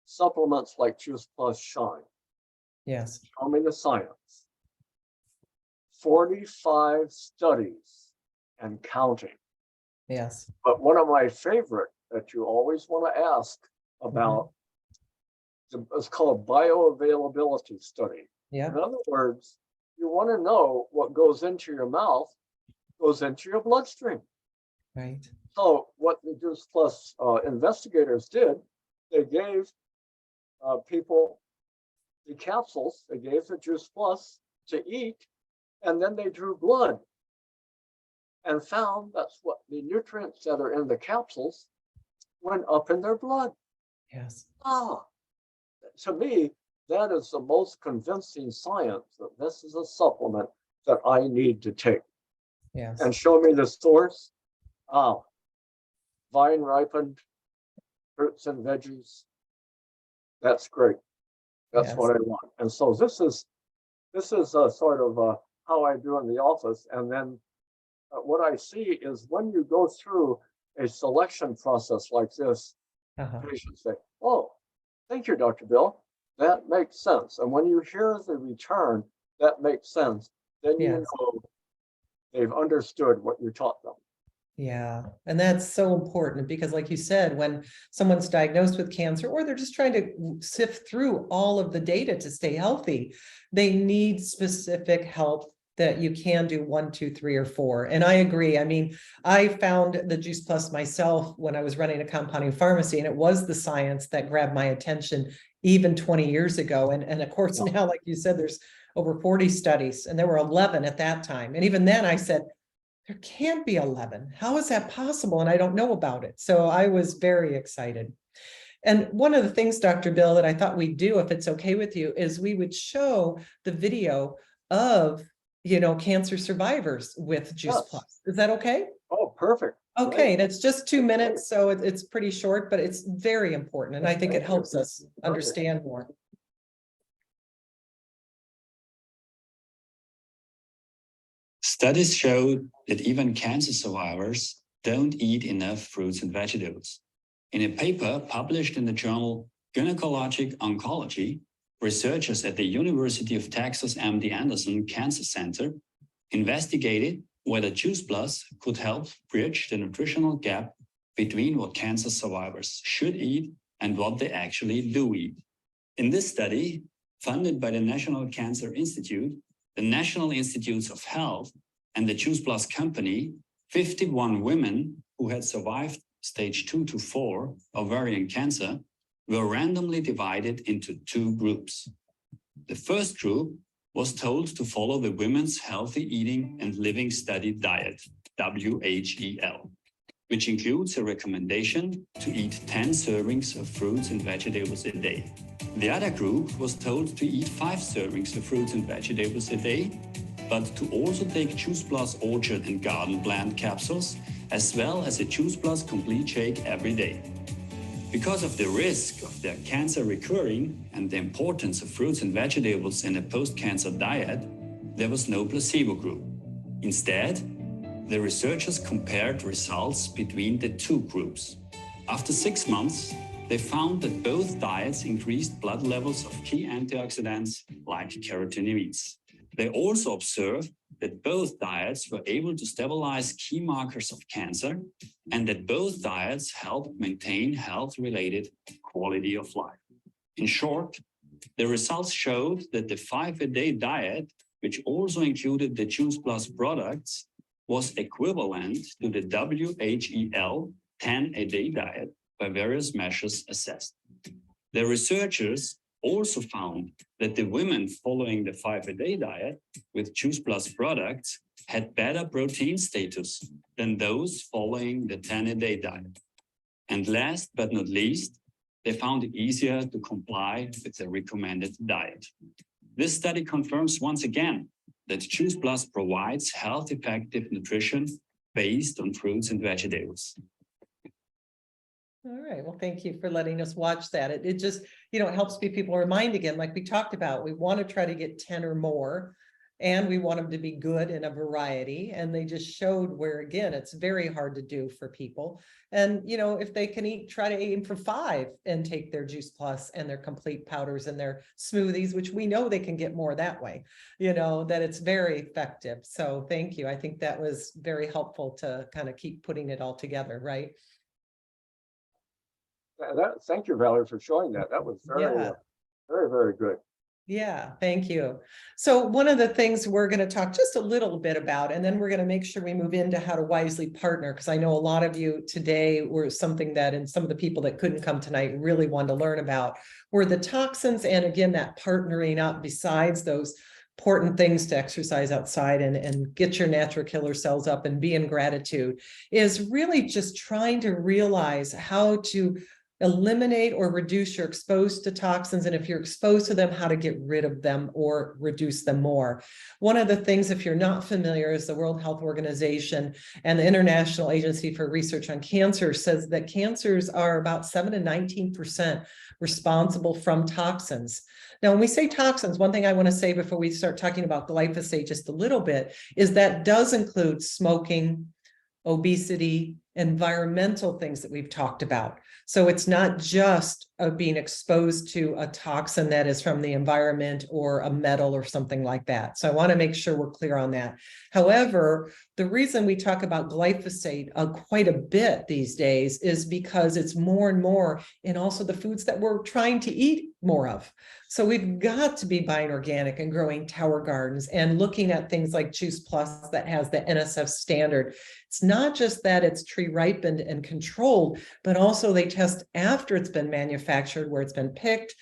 supplements like Juice Plus shine. Yes. Show me the science. 45 studies and counting. Yes. But one of my favorite that you always want to ask about, it's called a bioavailability study. Yeah. In other words, you want to know what goes into your mouth goes into your bloodstream. Right. So what the Juice Plus investigators did, they gave people the capsules, they gave the Juice Plus to eat, and then they drew blood and found that's what the nutrients that are in the capsules went up in their blood. Yes. To me, that is the most convincing science that this is a supplement that I need to take. Yes. And show me the source. Vine ripened fruits and veggies. That's great. That's what I want. And so this is sort of how I do in the office. And then what I see is when you go through a selection process like this, patients say, oh, thank you, Dr. Bill. That makes sense. And when you hear the return, that makes sense. Then you know they've understood what you taught them. Yeah. And that's so important because, like you said, when someone's diagnosed with cancer or they're just trying to sift through all of the data to stay healthy, they need specific help that you can do 1, 2, 3, or 4. And I agree. I mean, I found the Juice Plus myself when I was running a compounding pharmacy, and it was the science that grabbed my attention even 20 years ago. And of course, now, like you said, there's over 40 studies, and there were 11 at that time. And even then I said, there can't be 11. How is that possible? And I don't know about it. So I was very excited. And one of the things, Dr. Bill, that I thought we'd do, if it's okay with you, is we would show the video of, cancer survivors with Juice Plus. Is that okay? Oh, perfect. Okay, Great. that's just 2 minutes, so it's pretty short, but it's very important, and I think it Thank you. helps us Perfect. understand more. Studies show that even cancer survivors don't eat enough fruits and vegetables. In a paper published in the journal Gynecologic Oncology, researchers at the University of Texas MD Anderson Cancer Center investigated whether Juice Plus could help bridge the nutritional gap between what cancer survivors should eat and what they actually do eat. In this study, funded by the National Cancer Institute, the National Institutes of Health, and the Juice Plus company, 51 women who had survived stage 2 to 4 ovarian cancer were randomly divided into 2 groups. The first group was told to follow the Women's Healthy Eating and Living Study Diet, WHEL, which includes a recommendation to eat 10 servings of fruits and vegetables a day. The other group was told to eat 5 servings of fruits and vegetables a day, but to also take Juice Plus Orchard and Garden Blend capsules, as well as a Juice Plus Complete Shake every day. Because of the risk of their cancer recurring and the importance of fruits and vegetables in a post-cancer diet, there was no placebo group. Instead, the researchers compared results between the 2 groups. After 6 months, they found that both diets increased blood levels of key antioxidants like carotenoids. They also observed that both diets were able to stabilize key markers of cancer and that both diets helped maintain health-related quality of life. In short, the results showed that the 5-a-day diet, which also included the Juice Plus products, was equivalent to the WHEL 10-a-day diet by various measures assessed. The researchers also found that the women following the 5-a-day diet with Juice Plus products had better protein status than those following the 10-a-day diet. And last but not least, they found it easier to comply with the recommended diet. This study confirms once again that Juice Plus provides health-effective nutrition based on fruits and vegetables. All right, well, thank you for letting us watch that. It just, it helps people remind again, like we talked about, we want to try to get 10 or more, and we want them to be good in a variety. And they just showed where, again, it's very hard to do for people. And, if they can try to aim for 5 and take their Juice Plus and their complete powders and their smoothies, which we know they can get more that way, that it's very effective. So thank you. I think that was very helpful to kind of keep putting it all together, right? Thank you, Valerie, for showing that. That was very, very, very good. Yeah, thank you. So one of the things we're going to talk just a little bit about, and then we're going to make sure we move into how to wisely partner, because I know a lot of you today were something that, and some of the people that couldn't come tonight really wanted to learn about, were the toxins, and again, that partnering up besides those important things to exercise outside and get your natural killer cells up and be in gratitude, is really just trying to realize how to eliminate or reduce your exposed to toxins, and if you're exposed to them, how to get rid of them or reduce them more. One of the things, if you're not familiar, is the World Health Organization and the International Agency for Research on Cancer says that cancers are about 7 to 19% responsible from toxins. Now, when we say toxins, one thing I want to say before we start talking about glyphosate just a little bit is that does include smoking, obesity, environmental things that we've talked about. So it's not just being exposed to a toxin that is from the environment or a metal or something like that. So I want to make sure we're clear on that. However, the reason we talk about glyphosate quite a bit these days is because it's more and more in also the foods that we're trying to eat more of. So we've got to be buying organic and growing tower gardens and looking at things like Juice Plus that has the NSF standard. It's not just that it's tree ripened and controlled, but also they test after it's been manufactured, where it's been picked,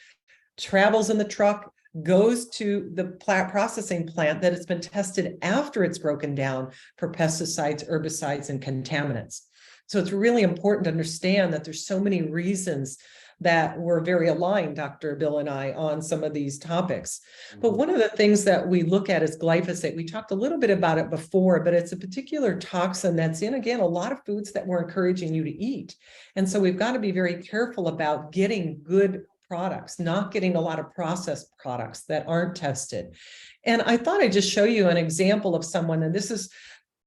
travels in the truck, goes to the processing plant, that it's been tested after it's broken down for pesticides, herbicides, and contaminants. So it's really important to understand that there's so many reasons that we're very aligned, Dr. Bill and I, on some of these topics. But one of the things that we look at is glyphosate. We talked a little bit about it before, but it's a particular toxin that's in, again, a lot of foods that we're encouraging you to eat. And so we've got to be very careful about getting good products, not getting a lot of processed products that aren't tested. And I thought I'd just show you an example of someone, and this is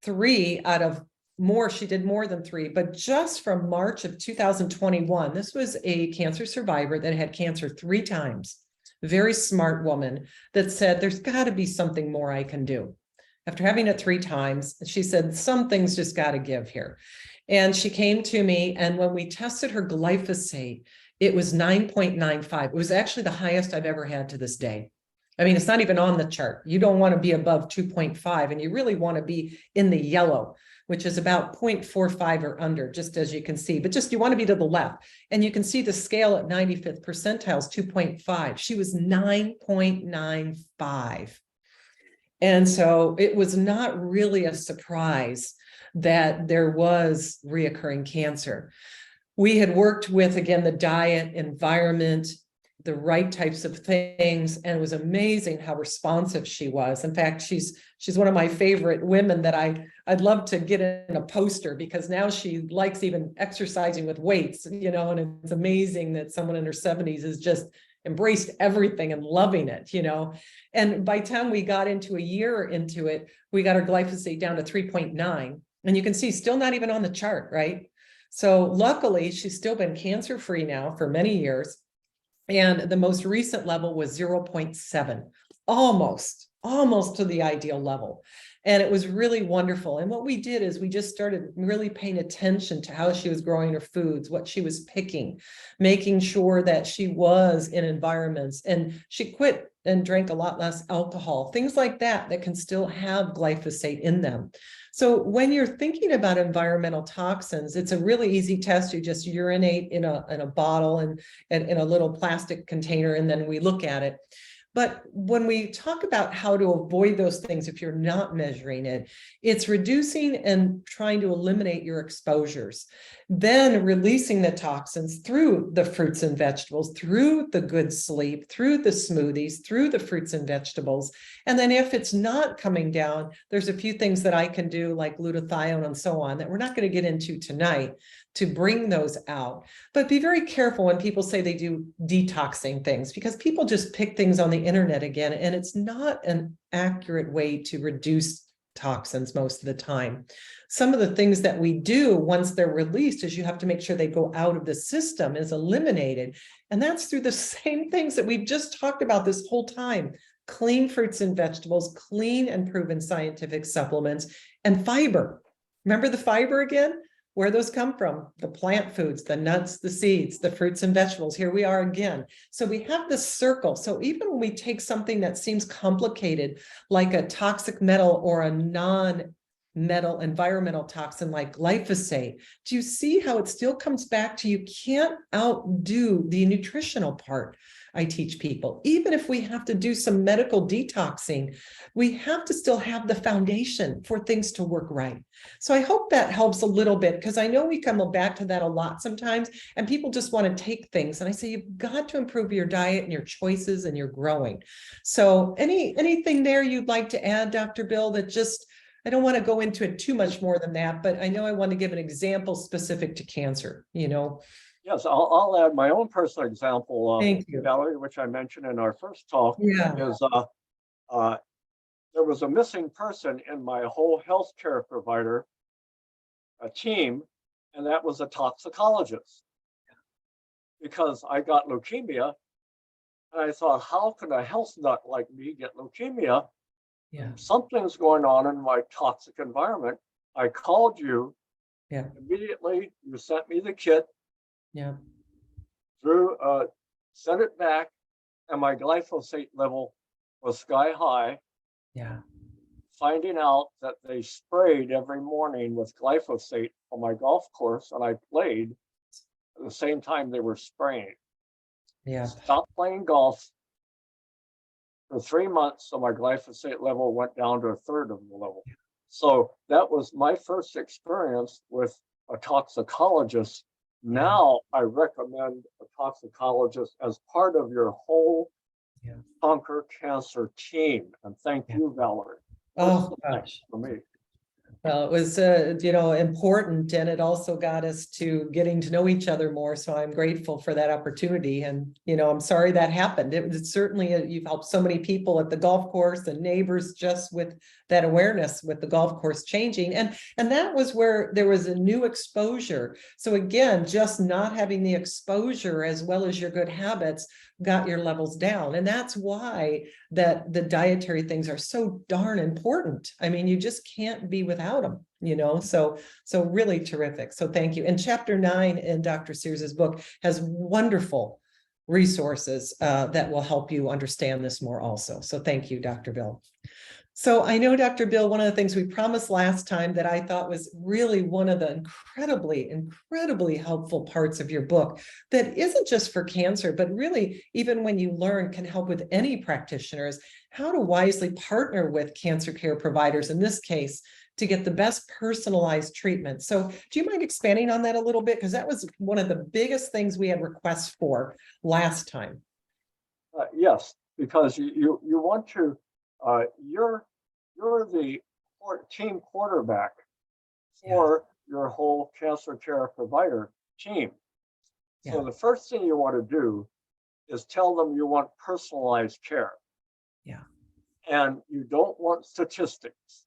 3 out of more, she did more than 3, but just from March of 2021, this was a cancer survivor that had cancer 3 times. A very smart woman that said, there's got to be something more I can do. After having it 3 times, she said, something's just got to give here. And she came to me, and when we tested her glyphosate, it was 9.95. It was actually the highest I've ever had to this day. I mean, it's not even on the chart. You don't want to be above 2.5, and you really want to be in the yellow, which is about 0.45 or under, just as you can see, but just you want to be to the left. And you can see the scale at 95th percentile is 2.5. She was 9.95. And so it was not really a surprise that there was reoccurring cancer. We had worked with, again, the diet, environment, the right types of things, and it was amazing how responsive she was. In fact, she's one of my favorite women that I'd love to get in a poster, because now she likes even exercising with weights, you know, and it's amazing that someone in her 70s has just embraced everything and loving it, you know. And by the time we got into a year into it, we got our glyphosate down to 3.9, and you can see still not even on the chart, right? So luckily, she's still been cancer-free now for many years. And the most recent level was 0.7, almost to the ideal level. And it was really wonderful. And what we did is we just started really paying attention to how she was growing her foods, what she was picking, making sure that she was in environments, and she quit and drank a lot less alcohol, things like that, that can still have glyphosate in them. So when you're thinking about environmental toxins, it's a really easy test. You just urinate in a bottle and in a little plastic container, and then we look at it. But when we talk about how to avoid those things, if you're not measuring it, it's reducing and trying to eliminate your exposures, then releasing the toxins through the fruits and vegetables, through the good sleep, through the smoothies, through the fruits and vegetables. And then if it's not coming down, there's a few things that I can do, like glutathione and so on, that we're not going to get into tonight, to bring those out. But be very careful when people say they do detoxing things, because people just pick things on the internet again, and it's not an accurate way to reduce toxins most of the time. Some of the things that we do once they're released is you have to make sure they go out of the system, is eliminated. And that's through the same things that we've just talked about this whole time: clean fruits and vegetables, clean and proven scientific supplements, and fiber. Remember the fiber again? Where those come from? The plant foods, the nuts, the seeds, the fruits and vegetables. Here we are again. So we have this circle. So even when we take something that seems complicated, like a toxic metal or a non-metal environmental toxin like glyphosate, do you see how it still comes back to, you can't outdo the nutritional part? I teach people, even if we have to do some medical detoxing, we have to still have the foundation for things to work right. So I hope that helps a little bit, because I know we come back to that a lot sometimes, and people just want to take things. And I say, you've got to improve your diet and your choices and your growing. So anything there you'd like to add, Dr. Bill, that just, I don't want to go into it too much more than that, but I know I want to give an example specific to cancer, you know. Yes, I'll add my own personal example, Thank you, Valerie, which I mentioned in our first talk. Yeah. Is there was a missing person in my whole healthcare provider team, and that was a toxicologist. Because I got leukemia, and I thought, how can a health nut like me get leukemia? Yeah. Something's going on in my toxic environment. I called you. Yeah. Immediately, you sent me the kit. Yeah. Sent it back, and my glyphosate level was sky high. Yeah. Finding out that they sprayed every morning with glyphosate on my golf course, and I played at the same time they were spraying. Yeah. Stopped playing golf for 3 months, so my glyphosate level went down to 1/3 of the level. So that was my first experience with a toxicologist Now I recommend a toxicologist as part of your whole Conquer Cancer team. And thank you, Valerie. Oh, gosh. For me. Well, it was, important, and it also got us to getting to know each other more. So I'm grateful for that opportunity. And, I'm sorry that happened. It was certainly, you've helped so many people at the golf course and neighbors just with that awareness with the golf course changing. And that was where there was a new exposure. So again, just not having the exposure as well as your good habits got your levels down. And that's why that the dietary things are so darn important. I mean, you just can't be without them, so really terrific. So thank you. And chapter 9 in Dr. Sears's book has wonderful resources that will help you understand this more also. So thank you, Dr. Bill. So I know, Dr. Bill, one of the things we promised last time that I thought was really one of the incredibly helpful parts of your book that isn't just for cancer, but really even when you learn can help with any practitioners, how to wisely partner with cancer care providers, in this case, to get the best personalized treatment. So do you mind expanding on that a little bit? Because that was one of the biggest things we had requests for last time. Yes, because you want to, you're the team quarterback for your whole cancer care provider team. So the first thing you want to do is tell them you want personalized care. Yeah. And you don't want statistics.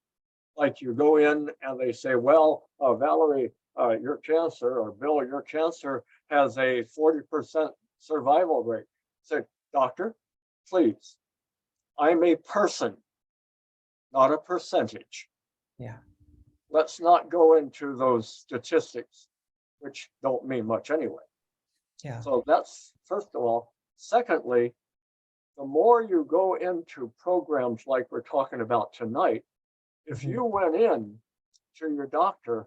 Like you go in and they say, well, Valerie, your cancer, or Bill, your cancer has a 40% survival rate. Say, doctor, please, I'm a person, not a percentage. Yeah. Let's not go into those statistics, which don't mean much anyway. Yeah. So that's first of all. Secondly, the more you go into programs like we're talking about tonight, if you went in to your doctor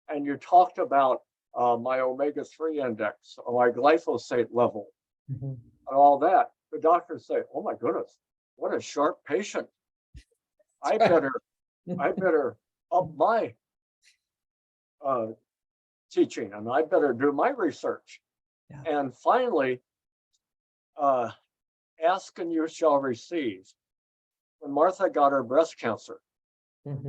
and you talked about my omega-3 index or my glyphosate level and all that, the doctors say, oh my goodness, what a sharp patient. I better up my teaching, and I better do my research. Yeah. And finally, ask and you shall receive. When Martha got her breast cancer, we've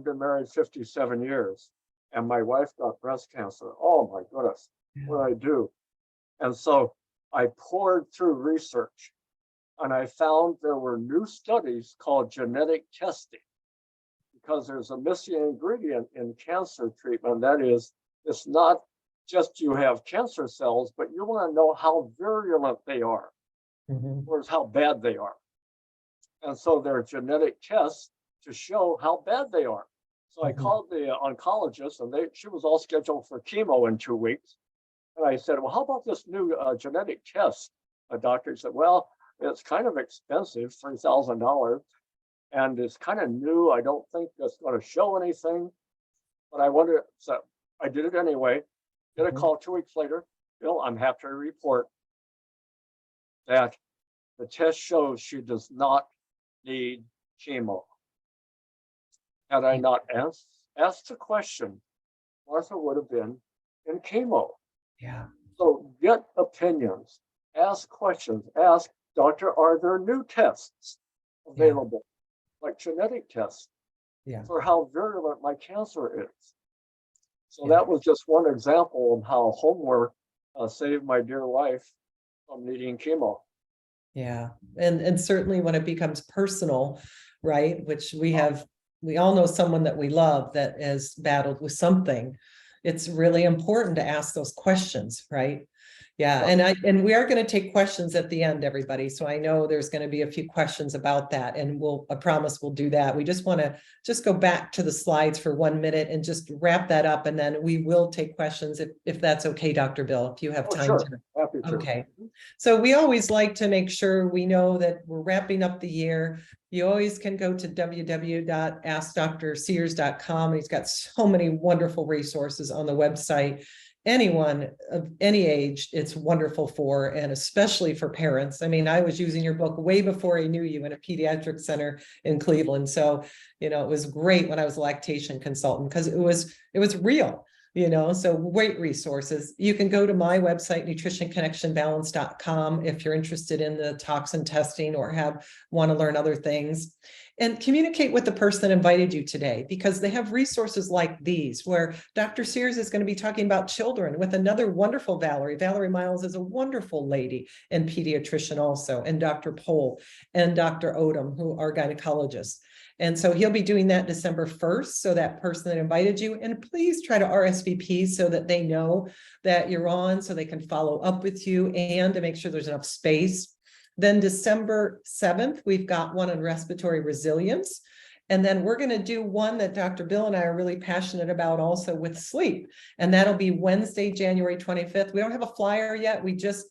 been married 57 years, and my wife got breast cancer. Oh my goodness, what did I do? And so I poured through research, and I found there were new studies called genetic testing, because there's a missing ingredient in cancer treatment. That is, it's not just you have cancer cells, but you want to know how virulent they are, or how bad they are. And so there are genetic tests to show how bad they are. So I called the oncologist, and she was all scheduled for chemo in 2 weeks. And I said, well, how about this new genetic test? A doctor said, well, it's kind of expensive, $3,000, and it's kind of new. I don't think it's going to show anything, but I wonder. So I did it anyway. Get a call 2 weeks later. Bill, I'm happy to report that the test shows she does not need chemo. Had I not asked the question, Martha would have been in chemo. Yeah. So get opinions, ask questions, ask, doctor, are there new tests available, like genetic tests, for how virulent my cancer is? So that was just one example of how homework saved my dear wife from needing chemo. Yeah. And certainly when it becomes personal, right, which we all know someone that we love that has battled with something, it's really important to ask those questions, right? Yeah, and we are going to take questions at the end, everybody. So I know there's going to be a few questions about that, and I promise we'll do that. We just want to go back to the slides for 1 minute and just wrap that up, and then we will take questions if that's okay, Dr. Bill, if you have time. Sure. Happy to. Okay. So we always like to make sure we know that we're wrapping up the year. You always can go to www.askdrsears.com. He's got so many wonderful resources on the website. anyone of any age, it's wonderful for, and especially for parents. I mean, I was using your book way before I knew you in a pediatric center in Cleveland. So, it was great when I was a lactation consultant because it was real. So great resources. You can go to my website, nutritionconnectionbalance.com, if you're interested in the toxin testing or want to learn other things. And communicate with the person that invited you today, because they have resources like these, where Dr. Sears is going to be talking about children with another wonderful Valerie. Valerie Miles is a wonderful lady and pediatrician also, and Dr. Pohl and Dr. Odom, who are gynecologists. And so he'll be doing that December 1st. So that person that invited you, and please try to RSVP so that they know that you're on, so they can follow up with you and to make sure there's enough space. Then December 7th, we've got one on respiratory resilience. And then we're going to do one that Dr. Bill and I are really passionate about also with sleep. And that'll be Wednesday, January 25th. We don't have a flyer yet. We just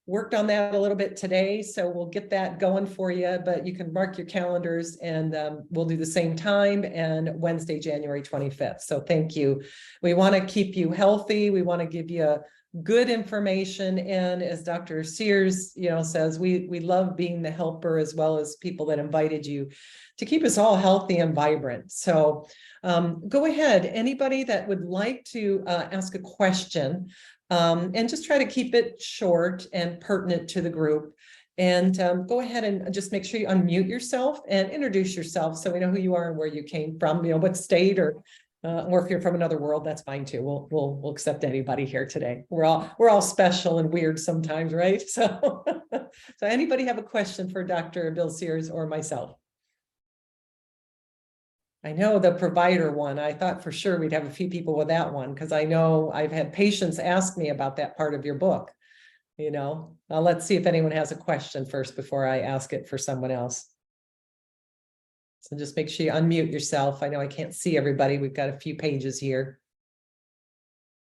worked on that a little bit today. So we'll get that going for you, but you can mark your calendars, and we'll do the same time, and Wednesday, January 25th. So thank you. We want to keep you healthy. We want to give you good information. And as Dr. Sears, says, we love being the helper as well as people that invited you to keep us all healthy and vibrant. So go ahead. Anybody that would like to ask a question, and just try to keep it short and pertinent to the group. And go ahead and just make sure you unmute yourself and introduce yourself so we know who you are and where you came from, what state, or if you're from another world, that's fine too. We'll accept anybody here today. We're all special and weird sometimes, right? So, so anybody have a question for Dr. Bill Sears or myself? I know the provider one, I thought for sure we'd have a few people with that one, because I know I've had patients ask me about that part of your book. Let's see if anyone has a question first before I ask it for someone else. So just make sure you unmute yourself. I know I can't see everybody. We've got a few pages here.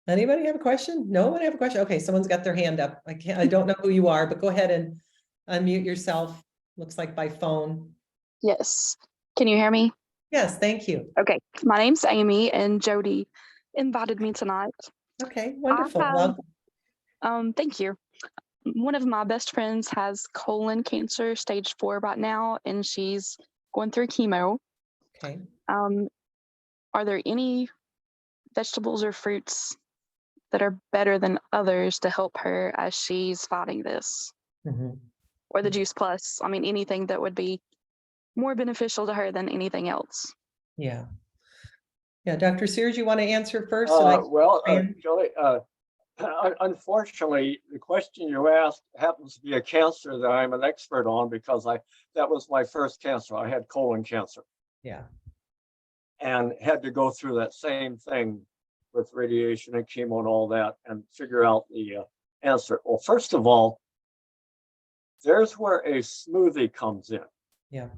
Anybody have a question? No one have a question? Okay, someone's got their hand up. I don't know who you are, but go ahead and unmute yourself. Looks like by phone. Yes. Can you hear me? Yes, thank you. Okay. My name's Amy, and Jody invited me tonight. Okay, wonderful. Thank you. One of my best friends has colon cancer, stage 4 right now, and she's going through chemo. Okay. Are there any vegetables or fruits that are better than others to help her as she's fighting this? Mm-hmm. Or the Juice Plus? I mean, anything that would be more beneficial to her than anything else. Yeah. Yeah, Dr. Sears, you want to answer first? Julie, unfortunately, the question you asked happens to be a cancer that I'm an expert on, because that was my first cancer. I had colon cancer. Yeah. And had to go through that same thing with radiation and chemo and all that, and figure out the answer. Well, first of all, there's where a smoothie comes in. Yeah.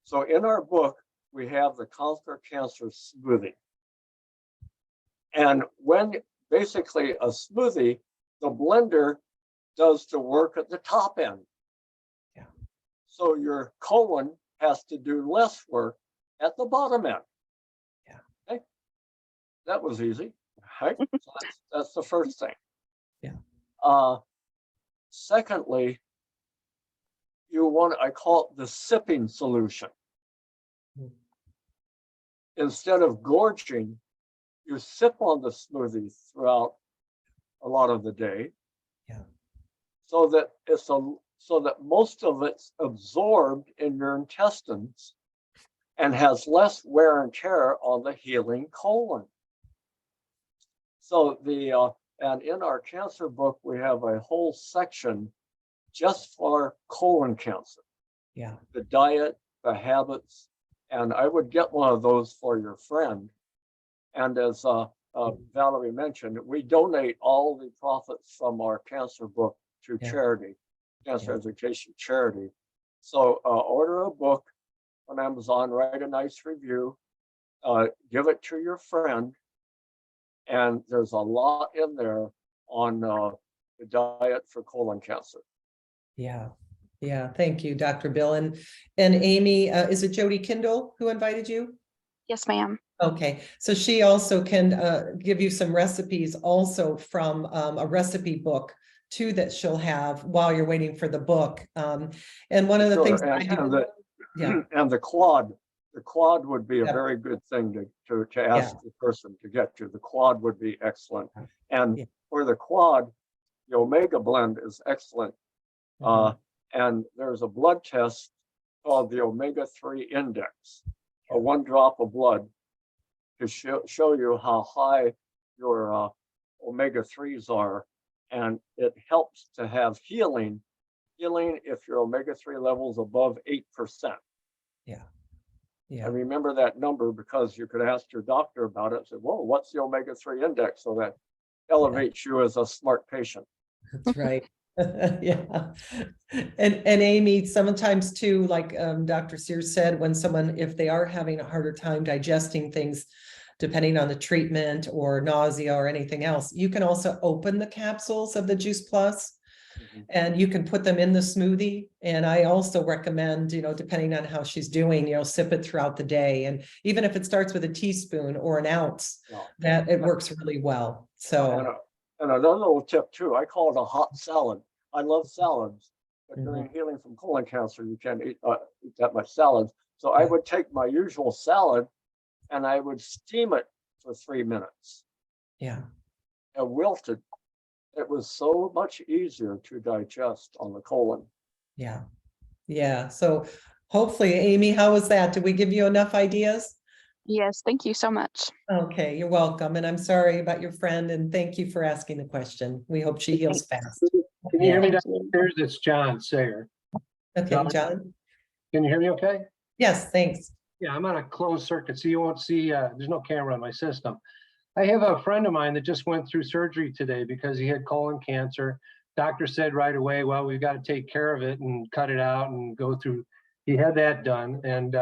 So in our book, we have the Conquer Cancer smoothie. And when basically a smoothie, the blender does the work at the top end. Yeah. So your colon has to do less work at the bottom end. Yeah. Okay. That was easy. Right? So that's the first thing. Yeah. Secondly, I call it the sipping solution. Instead of gorging, you sip on the smoothie throughout a lot of the day. Yeah. So that most of it's absorbed in your intestines and has less wear and tear on the healing colon. So and in our cancer book, we have a whole section just for colon cancer. Yeah. The diet, the habits, and I would get one of those for your friend. And as Valerie mentioned, we donate all the profits from our cancer book to charity, cancer education charity. So order a book on Amazon, write a nice review, give it to your friend, and there's a lot in there on the diet for colon cancer. Yeah. Yeah. Thank you, Dr. Bill. And Amy, is it Jody Kindle who invited you? Yes, ma'am. Okay, so she also can give you some recipes also from a recipe book too that she'll have while you're waiting for the book. And one of the Sure, things I do, yeah, and the quad would be a yeah, very good thing to yeah, ask the person to get to. The quad would be excellent. And yeah. for the quad, the omega blend is excellent. Mhm. And there's a blood test called the omega-3 index, Yeah. a 1 drop of blood to show you how high your omega-3s are. And it helps to have healing if your omega-3 levels above 8%. Yeah, yeah, And remember that number, because you could ask your doctor about it. Say, whoa, what's the omega-3 index? So that elevates you as a smart patient. that's right. Yeah. And Amy, sometimes too, like Dr. Sears said, when someone, if they are having a harder time digesting things, depending on the treatment or nausea or anything else, you can also open the capsules of the Juice Plus and you can put them in the smoothie. And I also recommend, depending on how she's doing, sip it throughout the day. And even if it starts with a teaspoon or an ounce, Yeah. that it works really well. So, And another little tip too, I call it a hot salad. I love salads, but Mhm. during healing from colon cancer, you can't eat that much salads. So I Yeah. would take my usual salad and I would steam it for 3 minutes yeah, and wilted. It was so much easier to digest on the colon. yeah, yeah. So hopefully, Amy, how was that? Did we give you enough ideas? Yes, thank you so much. Okay, you're welcome. And I'm sorry about your friend and thank you for asking the question. We hope she heals fast. Can you hear me Yeah. downstairs? It's John Sayer. Okay, John? Can you hear me okay? Yes, thanks. Yeah, I'm on a closed circuit, so you won't see, there's no camera on my system. I have a friend of mine that just went through surgery today because he had colon cancer. Doctor said right away, well, we've got to take care of it and cut it out and go through. He had that done, and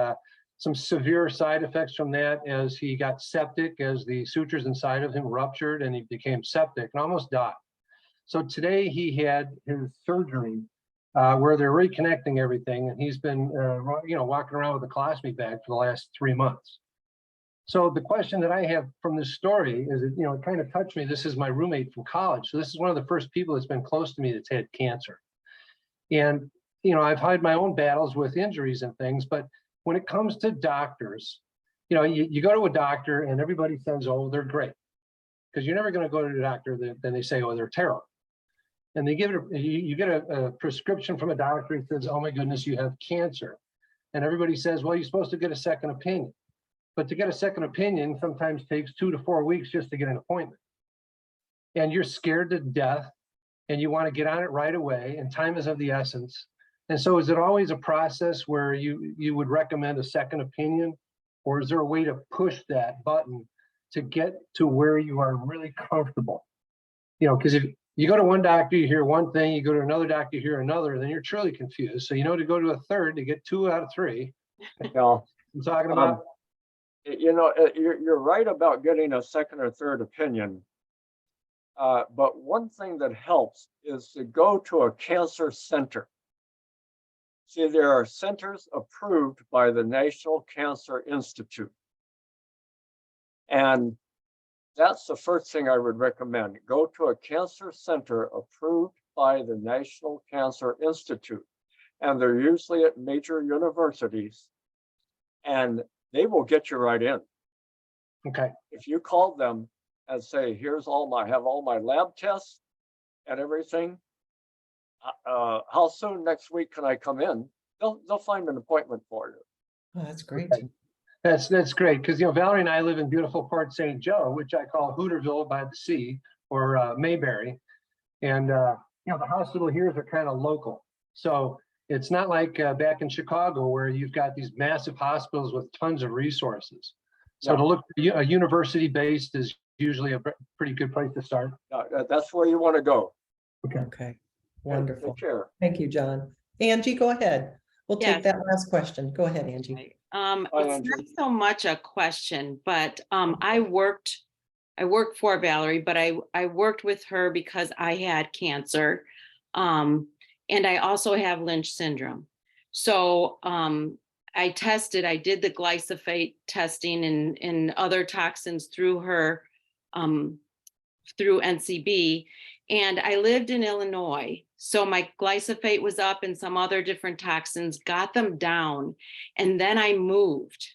some severe side effects from that as he got septic, as the sutures inside of him ruptured and he became septic and almost died. So today he had his surgery where they're reconnecting everything, and he's been, walking around with a colostomy bag for the last 3 months. So the question that I have from this story is, it kind of touched me. This is my roommate from college, so this is one of the first people that's been close to me that's had cancer. And I've had my own battles with injuries and things, but when it comes to doctors, you go to a doctor and everybody says, oh, they're great, because you're never going to go to a doctor then they say, oh, they're terrible. And they give it, you get a prescription from a doctor and says, oh my goodness, you have cancer. And everybody says, well, you're supposed to get a second opinion. But to get a second opinion sometimes takes 2 to 4 weeks just to get an appointment. And you're scared to death and you want to get on it right away, and time is of the essence. And so is it always a process where you would recommend a second opinion, or is there a way to push that button to get to where you are really comfortable? Because if you go to one doctor, you hear one thing, you go to another doctor, you hear another, then you're truly confused. So to go to a third to get 2 out of 3. Yeah. I'm talking about. You're right about getting a second or third opinion. But one thing that helps is to go to a cancer center. See, there are centers approved by the National Cancer Institute. And that's the first thing I would recommend. Go to a cancer center approved by the National Cancer Institute. And they're usually at major universities. And they will get you right in. Okay. If you call them and say, here's have all my lab tests and everything, how soon next week can I come in? They'll find an appointment for you. Oh, that's great. Okay. That's great, because Valerie and I live in beautiful Port St. Joe, which I call Hooterville by the sea, or Mayberry, and the hospital here are kind of local. So it's not like back in Chicago where you've got these massive hospitals with tons of resources. So to look for a university based is usually a pretty good place to start. That's where you want to go. Okay, wonderful. Take care. Thank you, John. Angie, go ahead. We'll take Yes. that last question. Go ahead, Angie. Right. Hi, It's not Angie. so much a question, but I worked for Valerie, but I worked with her because I had cancer. And I also have Lynch syndrome. So I did the glyphosate testing and other toxins through her, through NCB. And I lived in Illinois. So my glyphosate was up and some other different toxins, got them down. And then I moved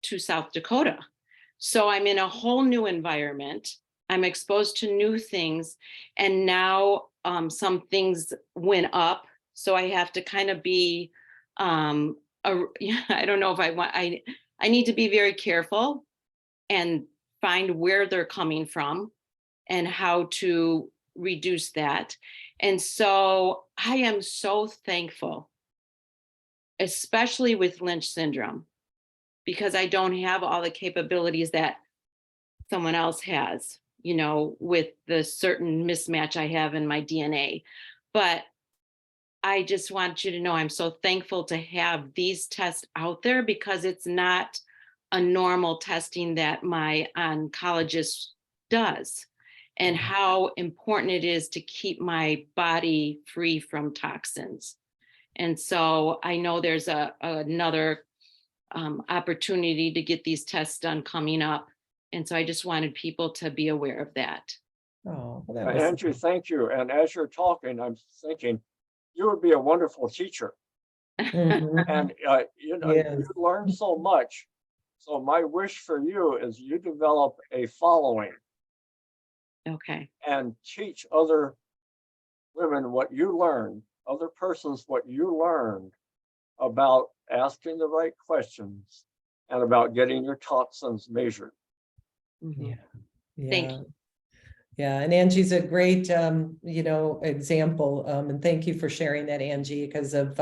to South Dakota. So I'm in a whole new environment. I'm exposed to new things. And now some things went up. So I have to kind of be, I don't know if I need to be very careful and find where they're coming from and how to reduce that. And so I am so thankful, especially with Lynch syndrome, because I don't have all the capabilities that someone else has, you know, with the certain mismatch I have in my DNA. But I just want you to know I'm so thankful to have these tests out there, because it's not a normal testing that my oncologist does, and how important it is to keep my body free from toxins. And so I know there's another opportunity to get these tests done coming up. And so I just wanted people to be aware of that. Oh, well, that was Andrew, thank you. And as you're talking, I'm thinking you would be a wonderful teacher. Mhm. And you know, Yes. you learn so much. So my wish for you is you develop a following Okay. and teach other women what you learned, other persons what you learned about asking the right questions and about getting your toxins measured. Mhm. Yeah. Thank Yeah. you. Yeah, and Angie's a great, you know, example. And thank you for sharing that, Angie, because of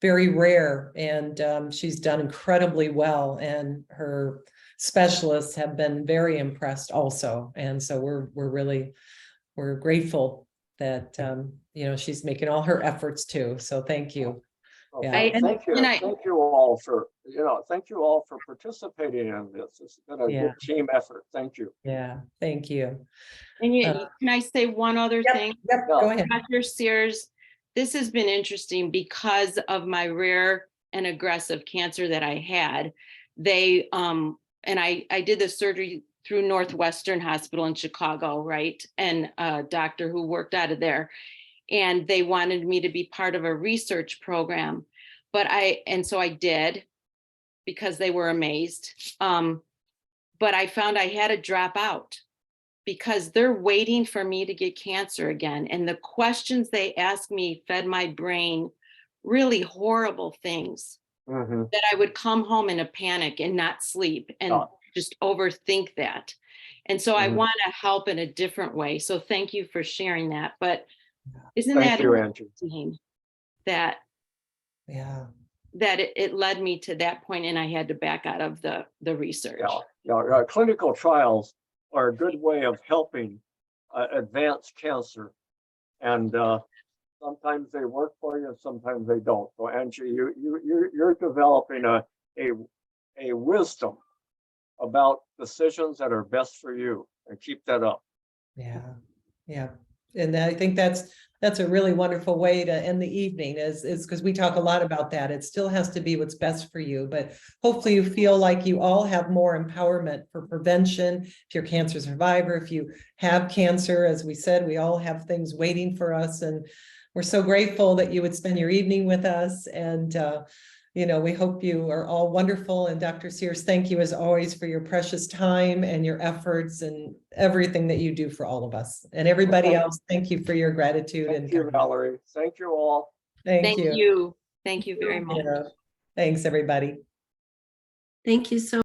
very rare, and she's done incredibly well, and her specialists have been very impressed also. And so we're grateful that you know, she's making all her efforts too. So thank you. Well, Yeah. thank you. and I- Thank you all for, thank you all for participating in this. It's been a Yeah. good team effort. Thank you. Yeah, thank you. And can I say one other Yep, thing? yep, go ahead. Dr. Sears, this has been interesting because of my rare and aggressive cancer that I had. They, and I did the surgery through Northwestern Hospital in Chicago, right? And a doctor who worked out of there. And they wanted me to be part of a research program. And so I did, because they were amazed. But I found I had to drop out, because they're waiting for me to get cancer again. And the questions they asked me fed my brain really horrible things Mhm. that I would come home in a panic and not sleep and just overthink that. And so I Mhm. want to help in a different way. So thank you for sharing that. But isn't Thank that you, Andrew. interesting that Yeah. it led me to that point, and I had to back out of the research. Clinical trials are a good way of helping advance cancer, and sometimes they work for you, and sometimes they don't. So, Angie, you're developing a wisdom about decisions that are best for you, and keep that up. Yeah, yeah. And I think that's a really wonderful way to end the evening, is because we talk a lot about that. It still has to be what's best for you, but hopefully you feel like you all have more empowerment for prevention. If you're a cancer survivor, if you have cancer, as we said, we all have things waiting for us, and we're so grateful that you would spend your evening with us. And you know, we hope you are all wonderful. And Dr. Sears, thank you as always for your precious time and your efforts and everything that you do for all of us. And everybody else, thank you for your gratitude. Thank you, Valerie. Thank you all. Thank you. Thank you very much. Yeah. Thanks, everybody. Thank you so